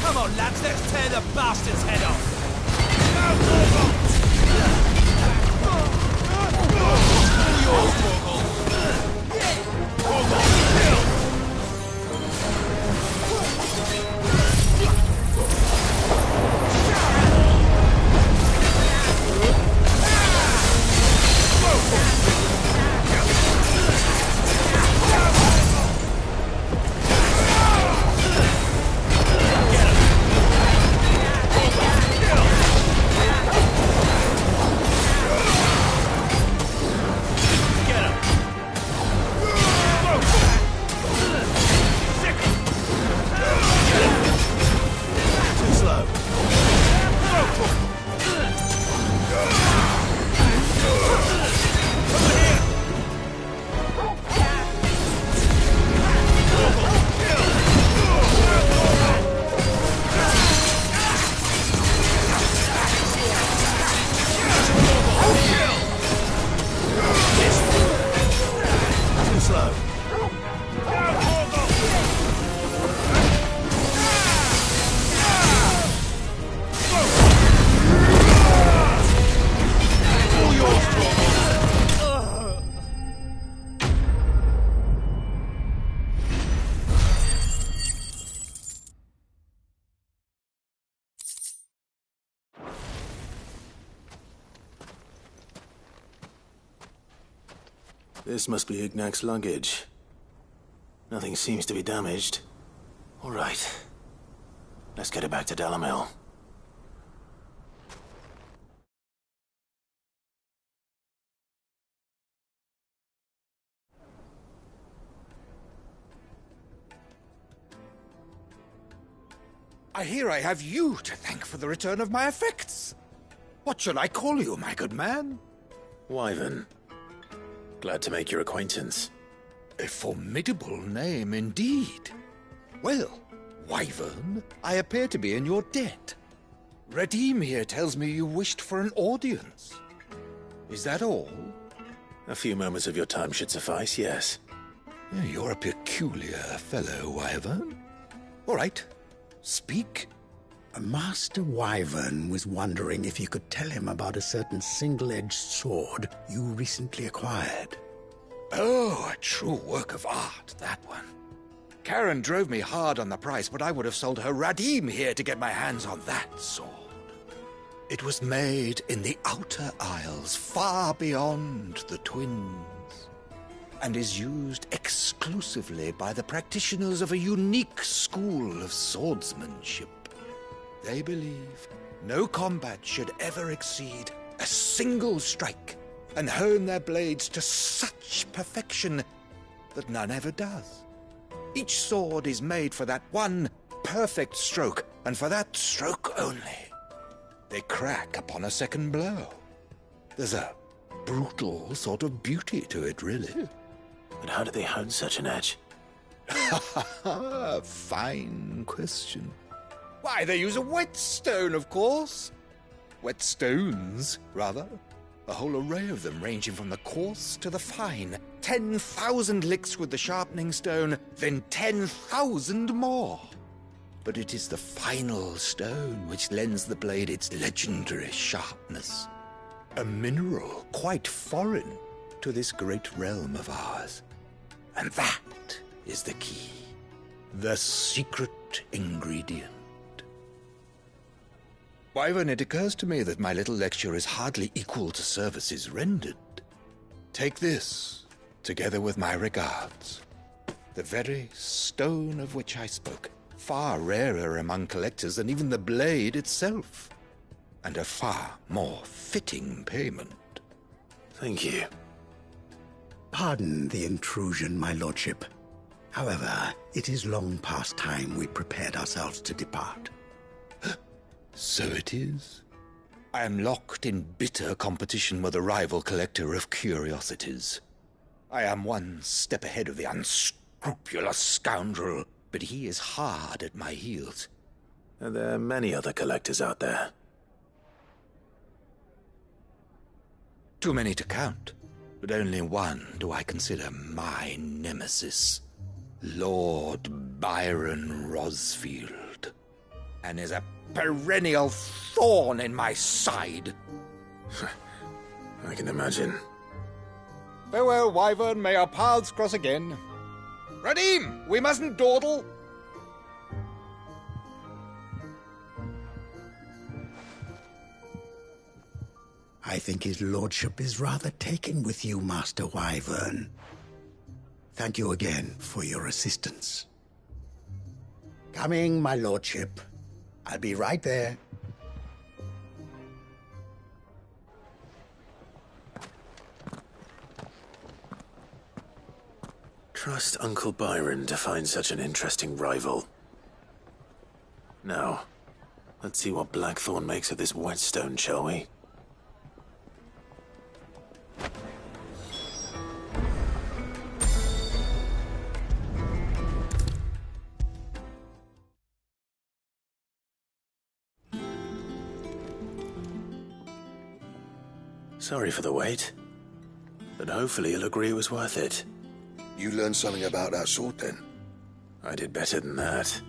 Come on, lads, let's tear the bastard's head off! This must be Ignac's luggage. Nothing seems to be damaged. All right. Let's get it back to Delamil. I hear I have you to thank for the return of my effects. What shall I call you, my good man? Wyvern. Glad to make your acquaintance. A formidable name indeed. Well, Wyvern, I appear to be in your debt. Radim here tells me you wished for an audience. Is that all? A few moments of your time should suffice, yes. You're a peculiar fellow, Wyvern. All right, speak. Master Wyvern was wondering if you could tell him about a certain single-edged sword you recently acquired. Oh, a true work of art, that one. Karen drove me hard on the price, but I would have sold her Radim here to get my hands on that sword. It was made in the Outer Isles, far beyond the Twins, and is used exclusively by the practitioners of a unique school of swordsmanship. They believe no combat should ever exceed a single strike, and hone their blades to such perfection that none ever does. Each sword is made for that one perfect stroke, and for that stroke only. They crack upon a second blow. There's a brutal sort of beauty to it, really. But how do they hone such an edge? Fine question. Why, they use a whetstone, of course. Whetstones, rather. A whole array of them, ranging from the coarse to the fine. 10,000 licks with the sharpening stone, then 10,000 more. But it is the final stone which lends the blade its legendary sharpness. A mineral quite foreign to this great realm of ours. And that is the key. The secret ingredient. Wyvern, it occurs to me that my little lecture is hardly equal to services rendered. Take this, together with my regards. The very stone of which I spoke, far rarer among collectors than even the blade itself, and a far more fitting payment. Thank you. Pardon the intrusion, my lordship. However, it is long past time we prepared ourselves to depart. So it is. I am locked in bitter competition with a rival collector of curiosities. I am one step ahead of the unscrupulous scoundrel, but he is hard at my heels. Are there many other collectors out there? Too many to count, but only one do I consider my nemesis. Lord Byron Rosfield, and is a perennial thorn in my side. I can imagine. Farewell, Wyvern, may our paths cross again. Radim, we mustn't dawdle. I think his lordship is rather taken with you, Master Wyvern. Thank you again for your assistance. Coming, my lordship. I'll be right there. Trust Uncle Byron to find such an interesting rival. Now, let's see what Blackthorn makes of this whetstone, shall we? Sorry for the wait, but hopefully you'll agree it was worth it. You learned something about that sword, then? I did better than that.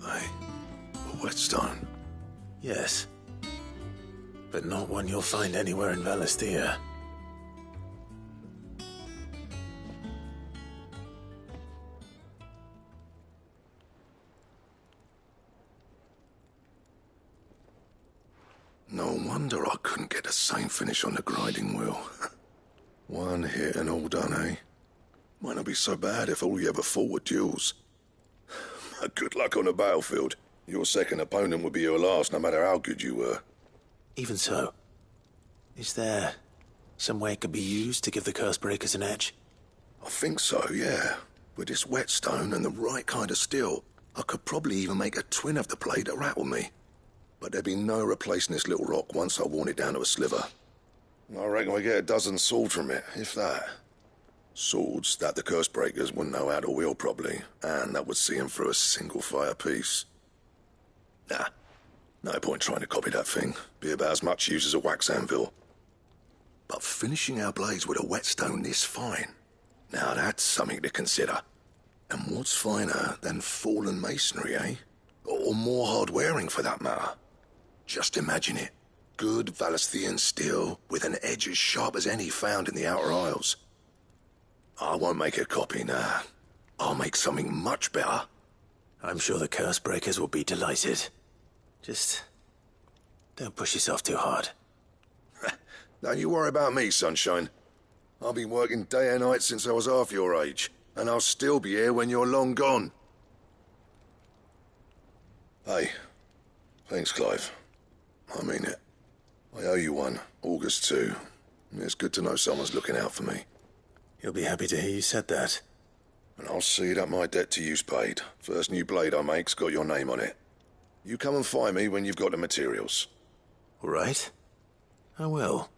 A whetstone? Yes, but not one you'll find anywhere in Valisthea. No wonder I couldn't get the same finish on the grinding wheel. One hit and all done, eh? Might not be so bad if all you ever fought were duels. Good luck on the battlefield. Your second opponent would be your last, no matter how good you were. Even so, is there some way it could be used to give the Cursebreakers an edge? I think so, yeah. With this whetstone and the right kind of steel, I could probably even make a twin of the blade that rattled me. But there'd be no replacing this little rock once I worn it down to a sliver. I reckon we get a dozen swords from it, if that. Swords that the Cursebreakers wouldn't know how to wield properly, and that would see them through a single fire piece. Nah, no point trying to copy that thing. Be about as much use as a wax anvil. But finishing our blades with a whetstone this fine, now that's something to consider. And what's finer than fallen masonry, eh? Or more hard-wearing, for that matter. Just imagine it. Good Valisthean steel with an edge as sharp as any found in the Outer Isles. I won't make a copy, nah. I'll make something much better. I'm sure the Cursebreakers will be delighted. Just don't push yourself too hard. Don't you worry about me, sunshine. I've been working day and night since I was half your age, and I'll still be here when you're long gone. Hey, thanks, Clive. I mean it. I owe you one, August too. It's good to know someone's looking out for me. He'll be happy to hear you said that. And I'll see that my debt to you's paid. First new blade I make's got your name on it. You come and find me when you've got the materials. All right. I will.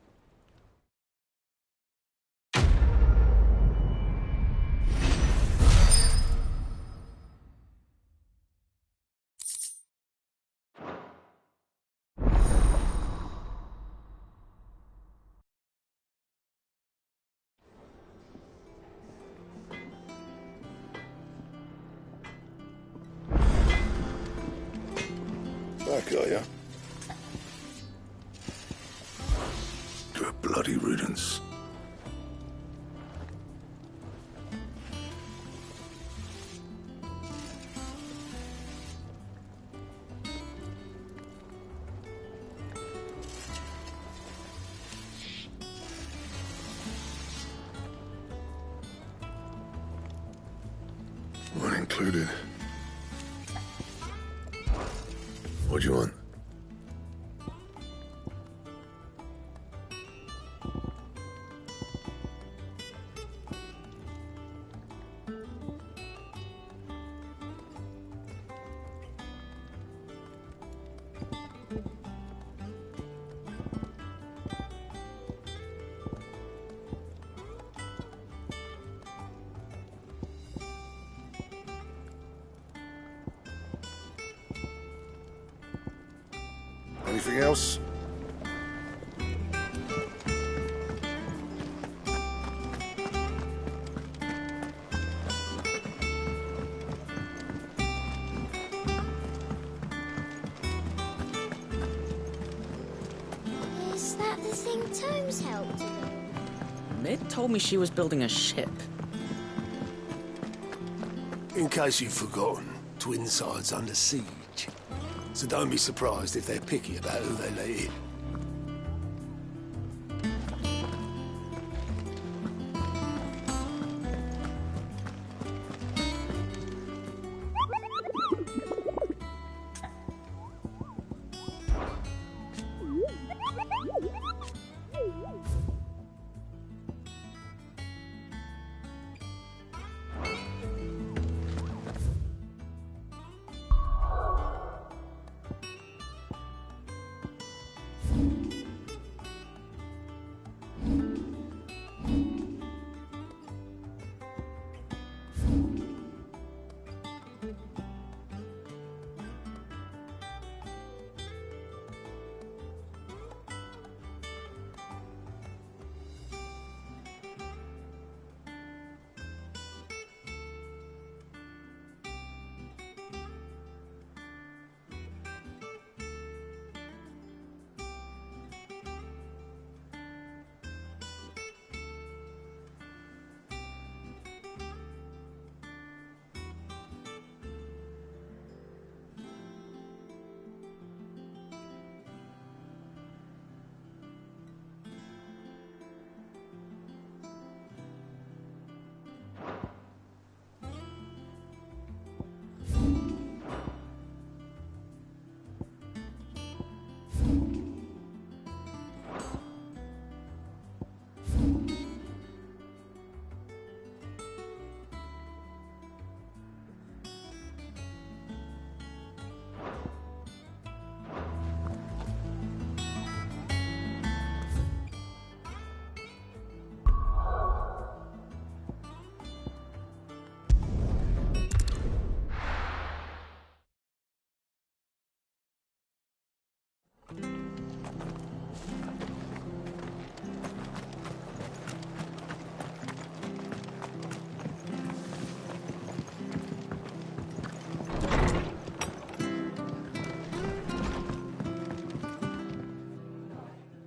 Back, are ya? Good bloody riddance. One included. What do you want? Anything else? Is that the thing Tomes helped with? Mid told me she was building a ship. In case you've forgotten, Twinside's under siege. So don't be surprised if they're picky about who they let in.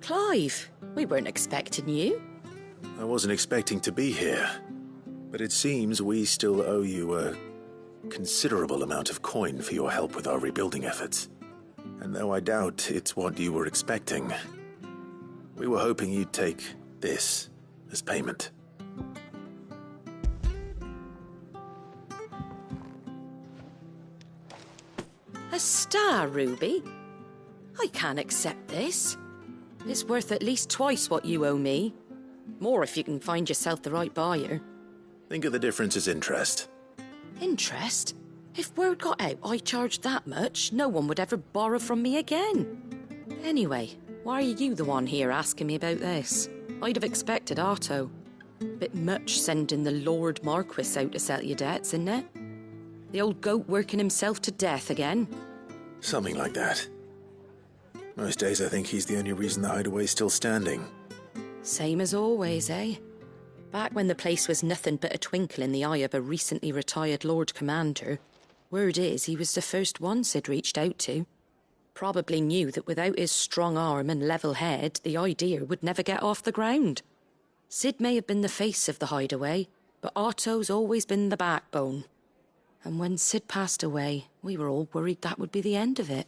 Clive, we weren't expecting you. I wasn't expecting to be here, but it seems we still owe you a considerable amount of coin for your help with our rebuilding efforts. And though I doubt it's what you were expecting, we were hoping you'd take this as payment. A star ruby? I can't accept this. It's worth at least twice what you owe me. More if you can find yourself the right buyer. Think of the difference as interest. Interest? If word got out I charged that much, no one would ever borrow from me again. Anyway, why are you the one here asking me about this? I'd have expected Otto. Bit much sending the Lord Marquis out to settle your debts, isn't it? The old goat working himself to death again? Something like that. Most days I think he's the only reason the hideaway's still standing. Same as always, eh? Back when the place was nothing but a twinkle in the eye of a recently retired Lord Commander, word is he was the first one Sid reached out to. Probably knew that without his strong arm and level head, the idea would never get off the ground. Sid may have been the face of the hideaway, but Otto's always been the backbone. And when Sid passed away, we were all worried that would be the end of it.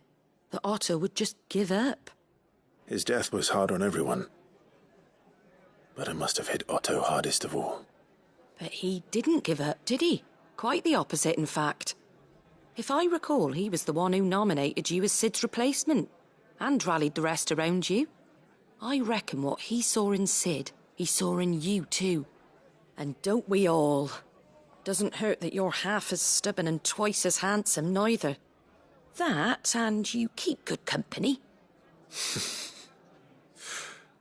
That Otto would just give up. His death was hard on everyone. But it must have hit Otto hardest of all. But he didn't give up, did he? Quite the opposite, in fact. If I recall, he was the one who nominated you as Sid's replacement, and rallied the rest around you. I reckon what he saw in Sid, he saw in you too. And don't we all? Doesn't hurt that you're half as stubborn and twice as handsome, neither. That, and you keep good company.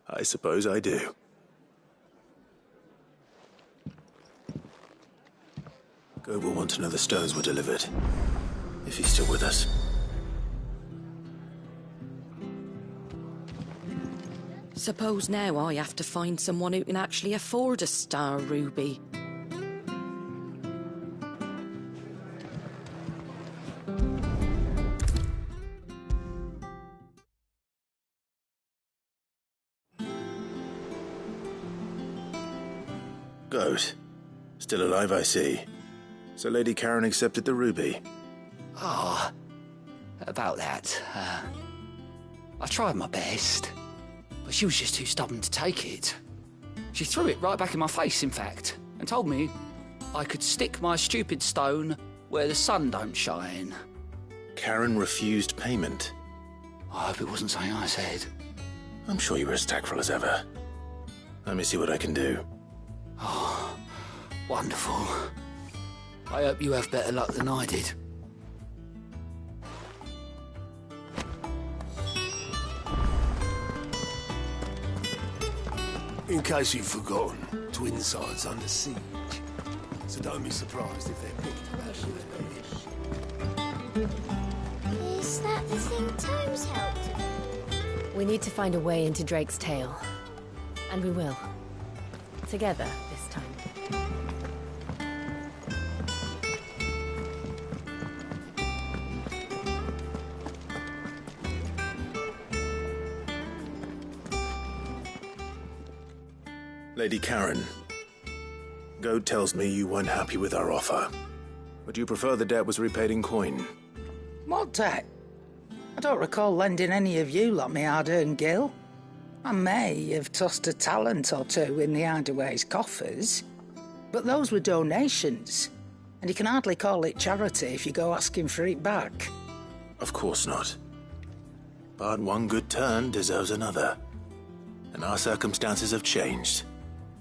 I suppose I do. Goat will want to know the stones were delivered. If he's still with us. Suppose now I have to find someone who can actually afford a star ruby. Goat. Still alive, I see. So Lady Karen accepted the ruby. Ah, about that. I tried my best, but she was just too stubborn to take it. She threw it right back in my face, in fact, and told me I could stick my stupid stone where the sun don't shine. Karen refused payment. I hope it wasn't something I said. I'm sure you were as tactful as ever. Let me see what I can do. Oh, wonderful. I hope you have better luck than I did. In case you've forgotten, Twin Side's under siege. So don't be surprised if they're picking about shit. Is that the thing Tomes helped? We need to find a way into Drake's tail. And we will. Together this time. Lady Karen, Goat tells me you weren't happy with our offer. Would you prefer the debt was repaid in coin? What debt? I don't recall lending any of you like me hard-earned gil. I may have tossed a talent or two in the hideaway's coffers, but those were donations, and you can hardly call it charity if you go asking for it back. Of course not. But one good turn deserves another. And our circumstances have changed.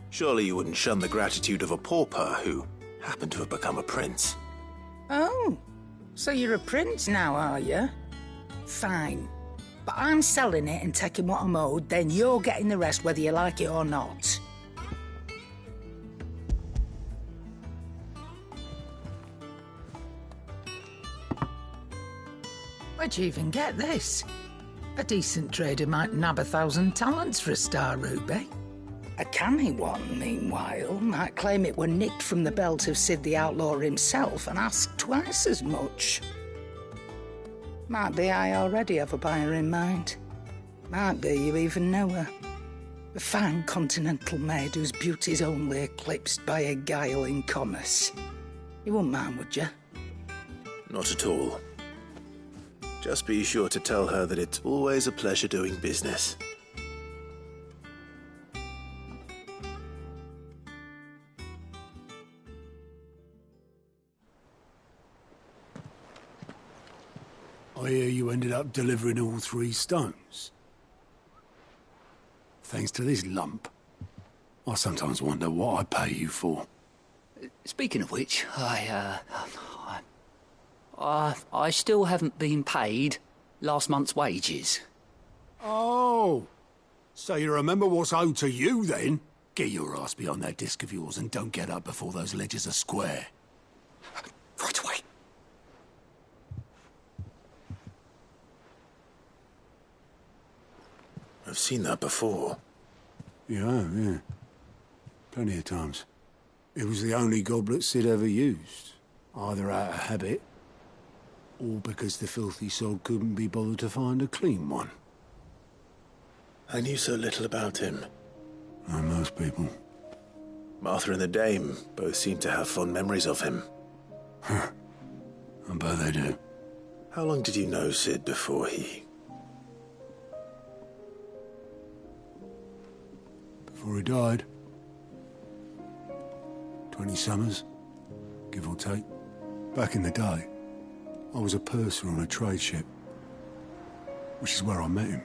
Surely you wouldn't shun the gratitude of a pauper who happened to have become a prince. Oh, so you're a prince now, are you? Fine. But I'm selling it and taking what I'm owed, then you're getting the rest whether you like it or not. Where'd you even get this? A decent trader might nab 1,000 talents for a star ruby. A canny one, meanwhile, might claim it were nicked from the belt of Sid the Outlaw himself and ask twice as much. Might be I already have a buyer in mind. Might be you even know her. A fine continental maid whose beauty's only eclipsed by a guile in commerce. You wouldn't mind, would you? Not at all. Just be sure to tell her that it's always a pleasure doing business. I hear you ended up delivering all 3 stones. Thanks to this lump. I sometimes wonder what I pay you for. Speaking of which, I still haven't been paid last month's wages. Oh, so you remember what's owed to you, then? Get your ass behind that disc of yours and don't get up before those ledgers are square. Right away. I've seen that before. Yeah. Plenty of times. It was the only goblet Sid ever used, either out of habit, or because the filthy soul couldn't be bothered to find a clean one. I knew so little about him. Like most people. Martha and the Dame both seem to have fond memories of him. I bet they do. How long did you know Sid before he... Before he died? 20 summers, give or take. Back in the day, I was a purser on a trade ship, which is where I met him.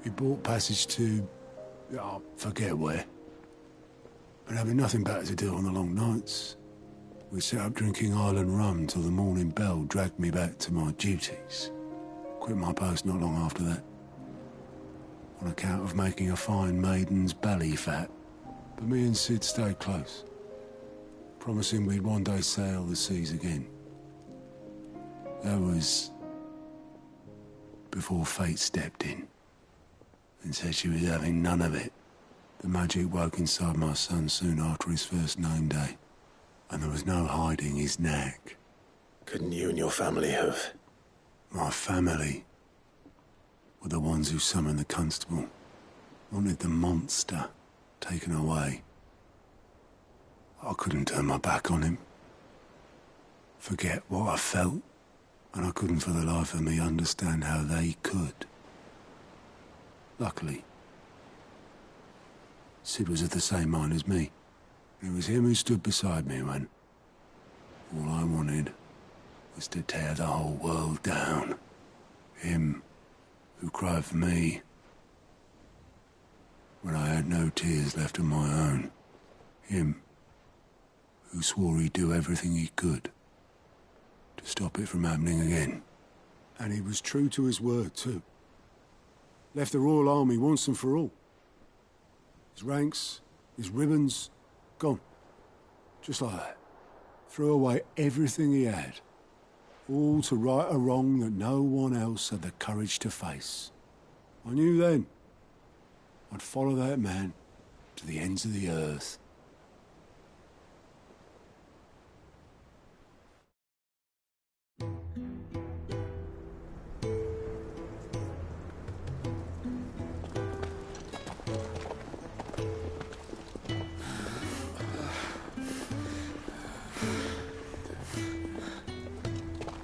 He bought passage to... I forget where. But having nothing better to do on the long nights, we sat up drinking island rum till the morning bell dragged me back to my duties. Quit my post not long after that, on account of making a fine maiden's belly fat. But me and Sid stayed close, promising we'd one day sail the seas again. That was before fate stepped in and said she was having none of it. The magic woke inside my son soon after his first name day, and there was no hiding his knack. Couldn't you and your family have... My family were the ones who summoned the constable, wanted the monster taken away. I couldn't turn my back on him, forget what I felt, and I couldn't for the life of me understand how they could. Luckily, Sid was of the same mind as me. It was him who stood beside me when all I wanted was to tear the whole world down. Him who cried for me when I had no tears left of my own. Him who swore he'd do everything he could to stop it from happening again. And he was true to his word, too. Left the Royal Army once and for all. His ranks, his ribbons, gone. Just like that. Threw away everything he had. All to right a wrong that no one else had the courage to face. I knew then I'd follow that man to the ends of the earth.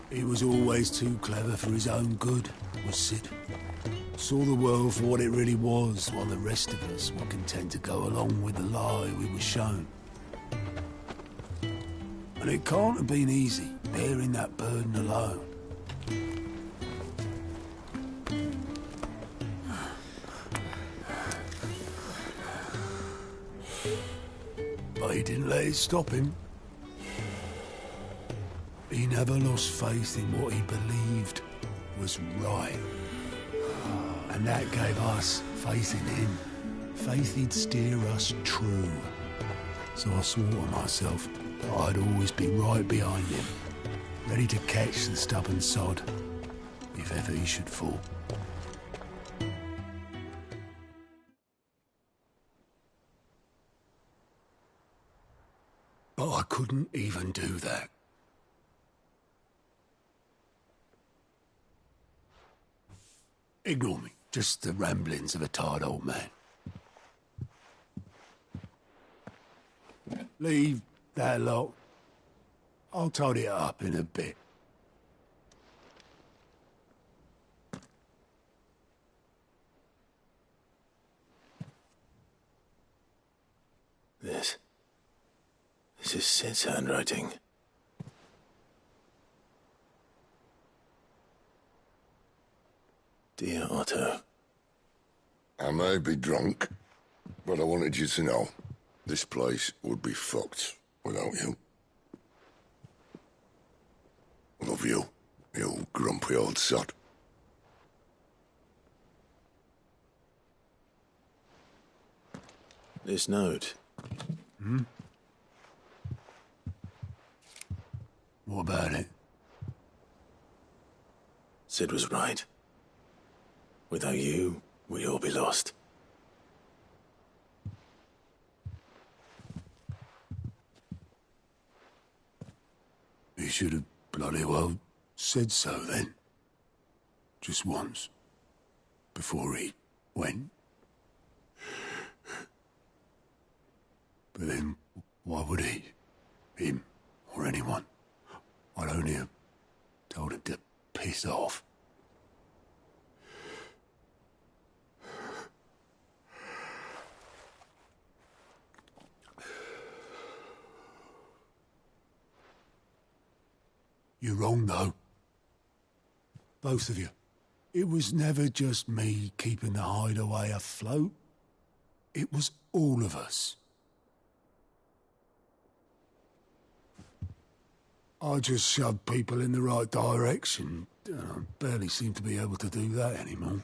He was always too clever for his own good, was Sid. Saw the world for what it really was, while the rest of us were content to go along with the lie we were shown. And it can't have been easy, bearing that burden alone. But he didn't let it stop him. He never lost faith in what he believed was right. And that gave us faith in him. Faith he'd steer us true. So I swore to myself that I'd always be right behind him, ready to catch the stubborn sod if ever he should fall. But I couldn't even do that. Ignore me. Just the ramblings of a tired old man. Leave that lot. I'll tidy it up in a bit. This is Sid's handwriting. Dear Otto. I may be drunk, but I wanted you to know this place would be fucked without you. Of you grumpy old sod. This note. Hmm? What about it? Sid was right. Without you, we'd all be lost. He should have bloody well said so then. Just once. Before he went. But then, why would he? Him, or anyone? I'd only have told him to piss off. You're wrong, though. Both of you. It was never just me keeping the hideaway afloat. It was all of us. I just shoved people in the right direction. I barely seem to be able to do that anymore.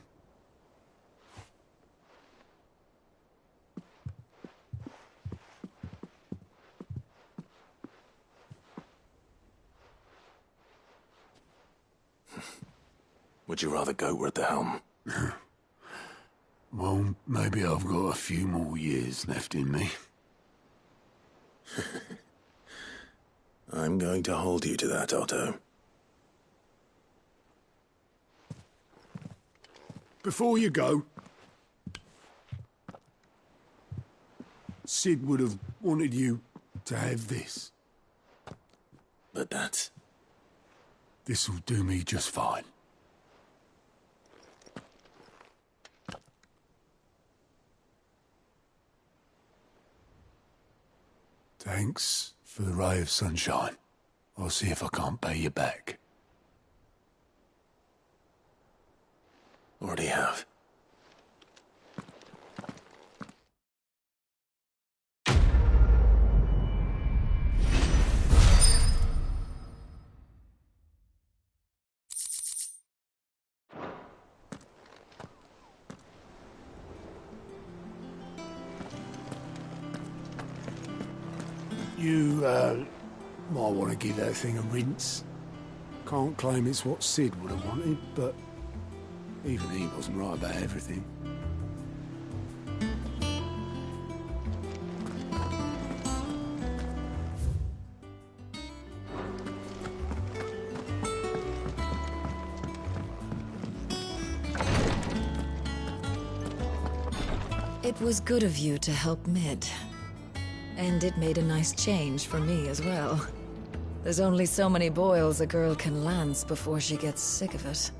Would you rather go at the helm? Well, maybe I've got a few more years left in me. I'm going to hold you to that, Otto. Before you go, Sid would have wanted you to have this. But that's... This'll do me just fine. Thanks for the ray of sunshine. I'll see if I can't pay you back. Already have. You, might want to give that thing a rinse. Can't claim it's what Sid would have wanted, but even he wasn't right about everything. It was good of you to help Mid. And it made a nice change for me as well. There's only so many boils a girl can lance before she gets sick of it.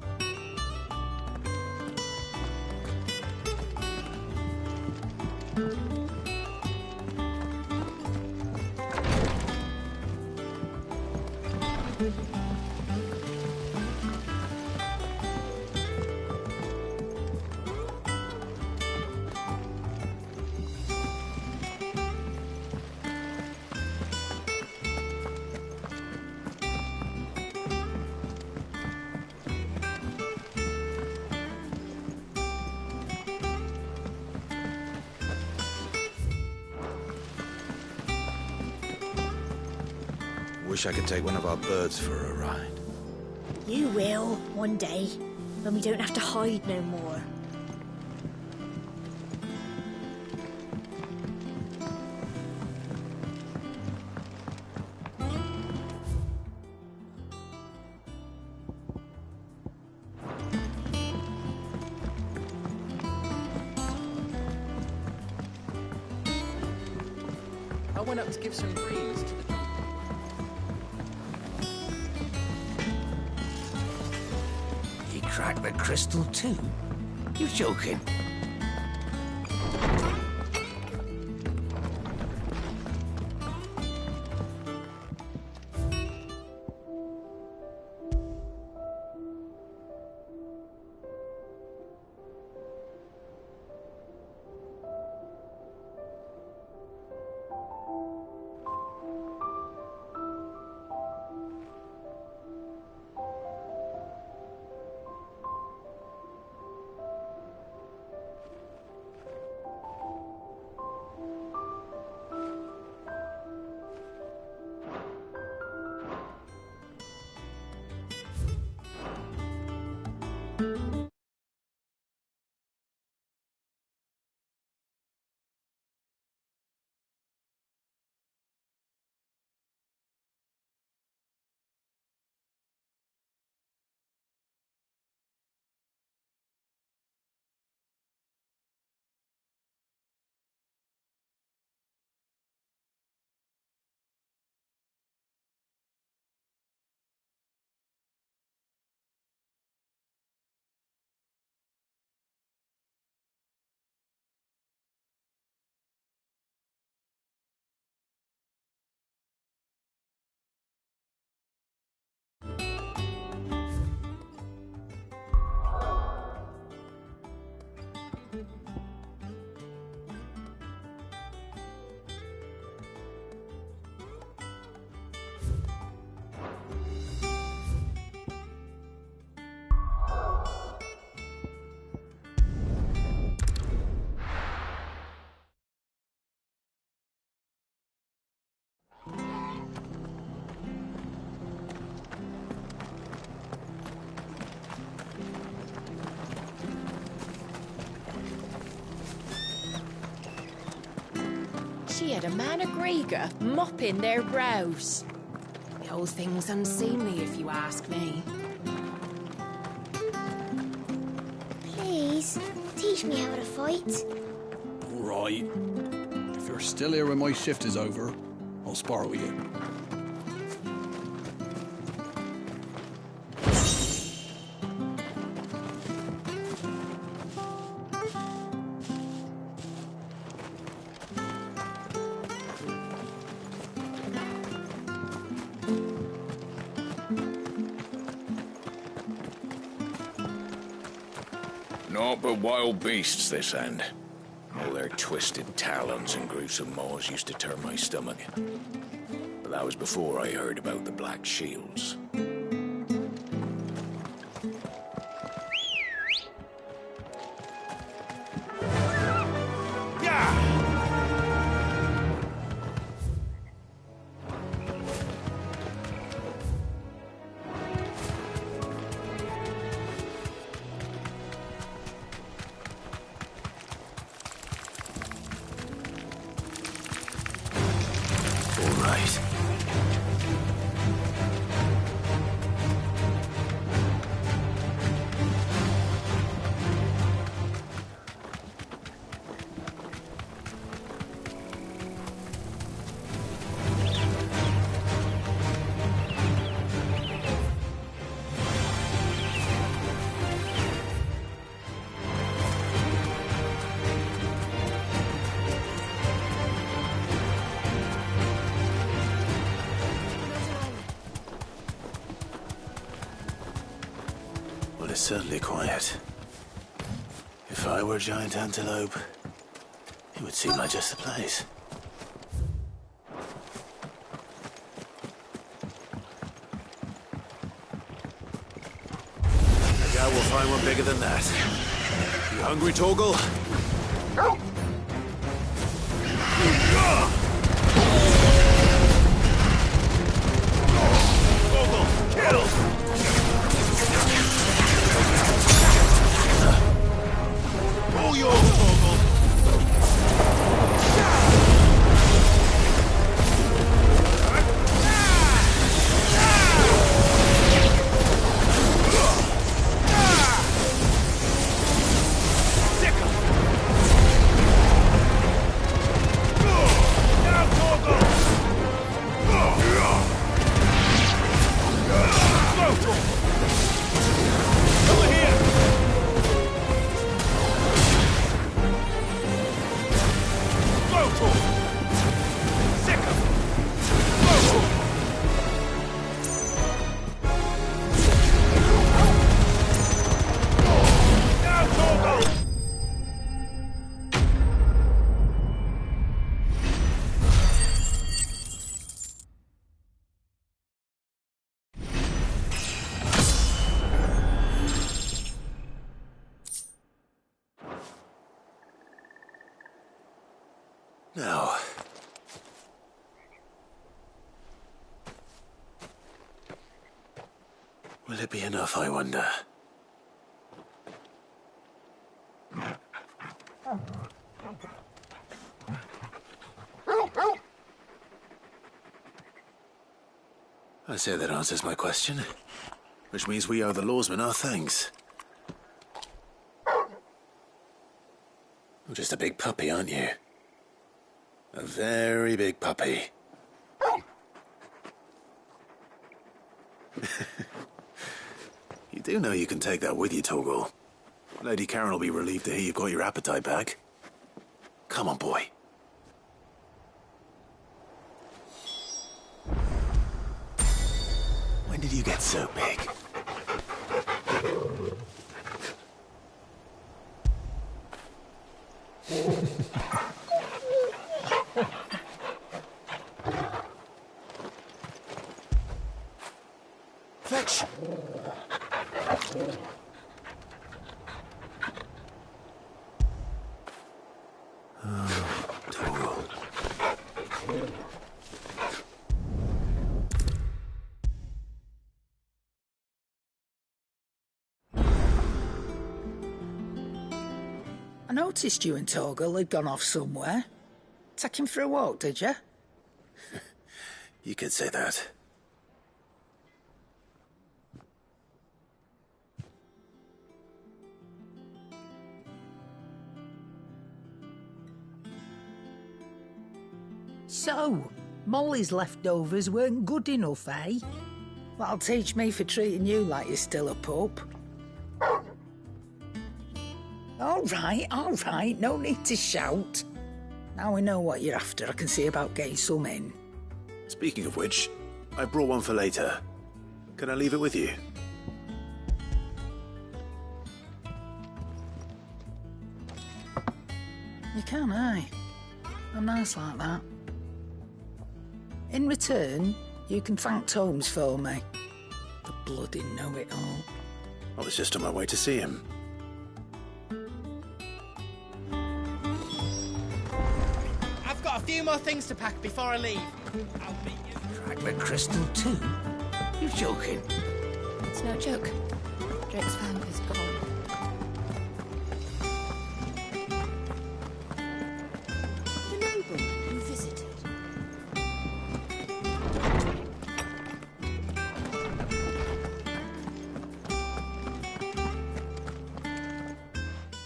Wish I could take one of our birds for a ride. You will, one day, when we don't have to hide no more. I went up to give some greens to the... He cracked the crystal too? You're joking. had a man of Grieger mopping their brows. The whole thing's unseemly, if you ask me. Please, teach me how to fight. Right. If you're still here when my shift is over, I'll spar with you. Naught but wild beasts, this end. All their twisted talons and gruesome maws used to turn my stomach. But that was before I heard about the Black Shields. Well, it's certainly quiet. If I were a giant antelope, it would seem like just the place. I doubt we'll find one bigger than that. You hungry, Torgal? Torgal, kill! All yours, Torgal! Now, will it be enough, I wonder? I say that answers my question, which means we owe the lawsmen our thanks. You're just a big puppy, aren't you? A very big puppy. You do know you can take that with you, Torgal. Lady Karen will be relieved to hear you've got your appetite back. Come on, boy. When did you get so big? Fetch! I noticed you and Torgal had gone off somewhere. Take him for a walk, did you? You could say that. So, Molly's leftovers weren't good enough, eh? That'll teach me for treating you like you're still a pup. All right, no need to shout. Now we know what you're after, I can see about getting some in. Speaking of which, I brought one for later. Can I leave it with you? You can, eh? I'm nice like that. In return, you can thank Tomes for me. The bloody know-it-all. I was just on my way to see him. I've got a few more things to pack before I leave. I'll meet you. Track the crystal too? You're joking. It's no joke. Drake's fam is gone. The noble you visited.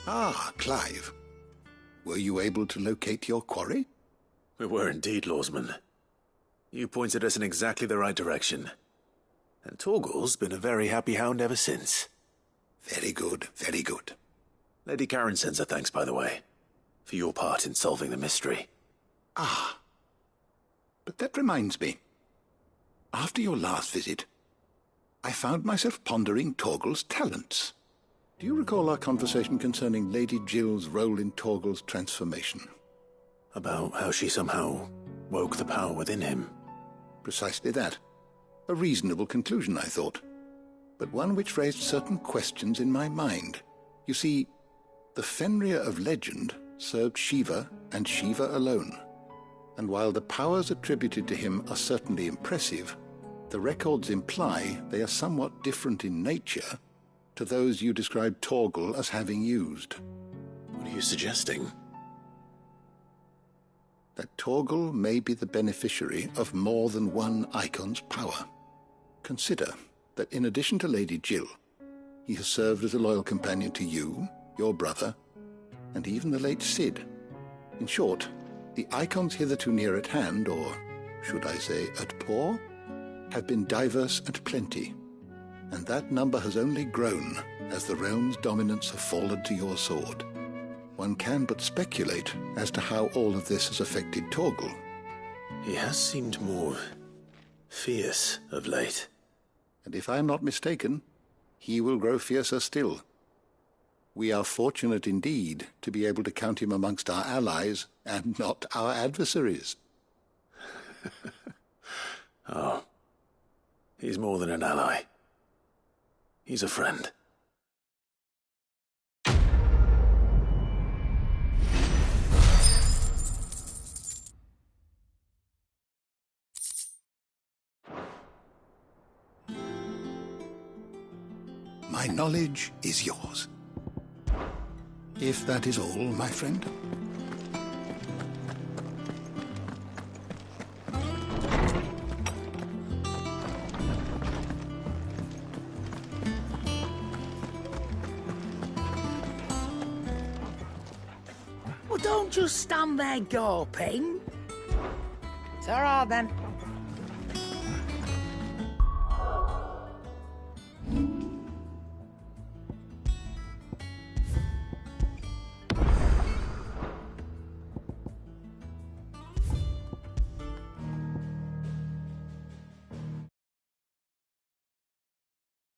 Ah, Clive. Were you able to locate your quarry? We were indeed, Lawsman. You pointed us in exactly the right direction. And Torgal's been a very happy hound ever since. Very good, very good. Lady Karen sends her thanks, by the way, for your part in solving the mystery. Ah. But that reminds me. After your last visit, I found myself pondering Torgal's talents. Do you recall our conversation concerning Lady Jill's role in Torgal's transformation? About how she somehow woke the power within him. Precisely that. A reasonable conclusion, I thought, but one which raised certain questions in my mind. You see, the Fenrir of legend served Shiva and Shiva alone, and while the powers attributed to him are certainly impressive, the records imply they are somewhat different in nature to those you described Torgal as having used. What are you suggesting? That Torgal may be the beneficiary of more than one icon's power. Consider that in addition to Lady Jill, he has served as a loyal companion to you, your brother, and even the late Cid. In short, the icons hitherto near at hand, or should I say at paw, have been diverse and plenty, and that number has only grown as the realm's dominance have fallen to your sword. One can but speculate as to how all of this has affected Torgal. He has seemed more fierce of late. And if I am not mistaken, he will grow fiercer still. We are fortunate indeed to be able to count him amongst our allies and not our adversaries. Oh, he's more than an ally. He's a friend. My knowledge is yours. If that is all, my friend. Well, don't just stand there gawping. It's all right then.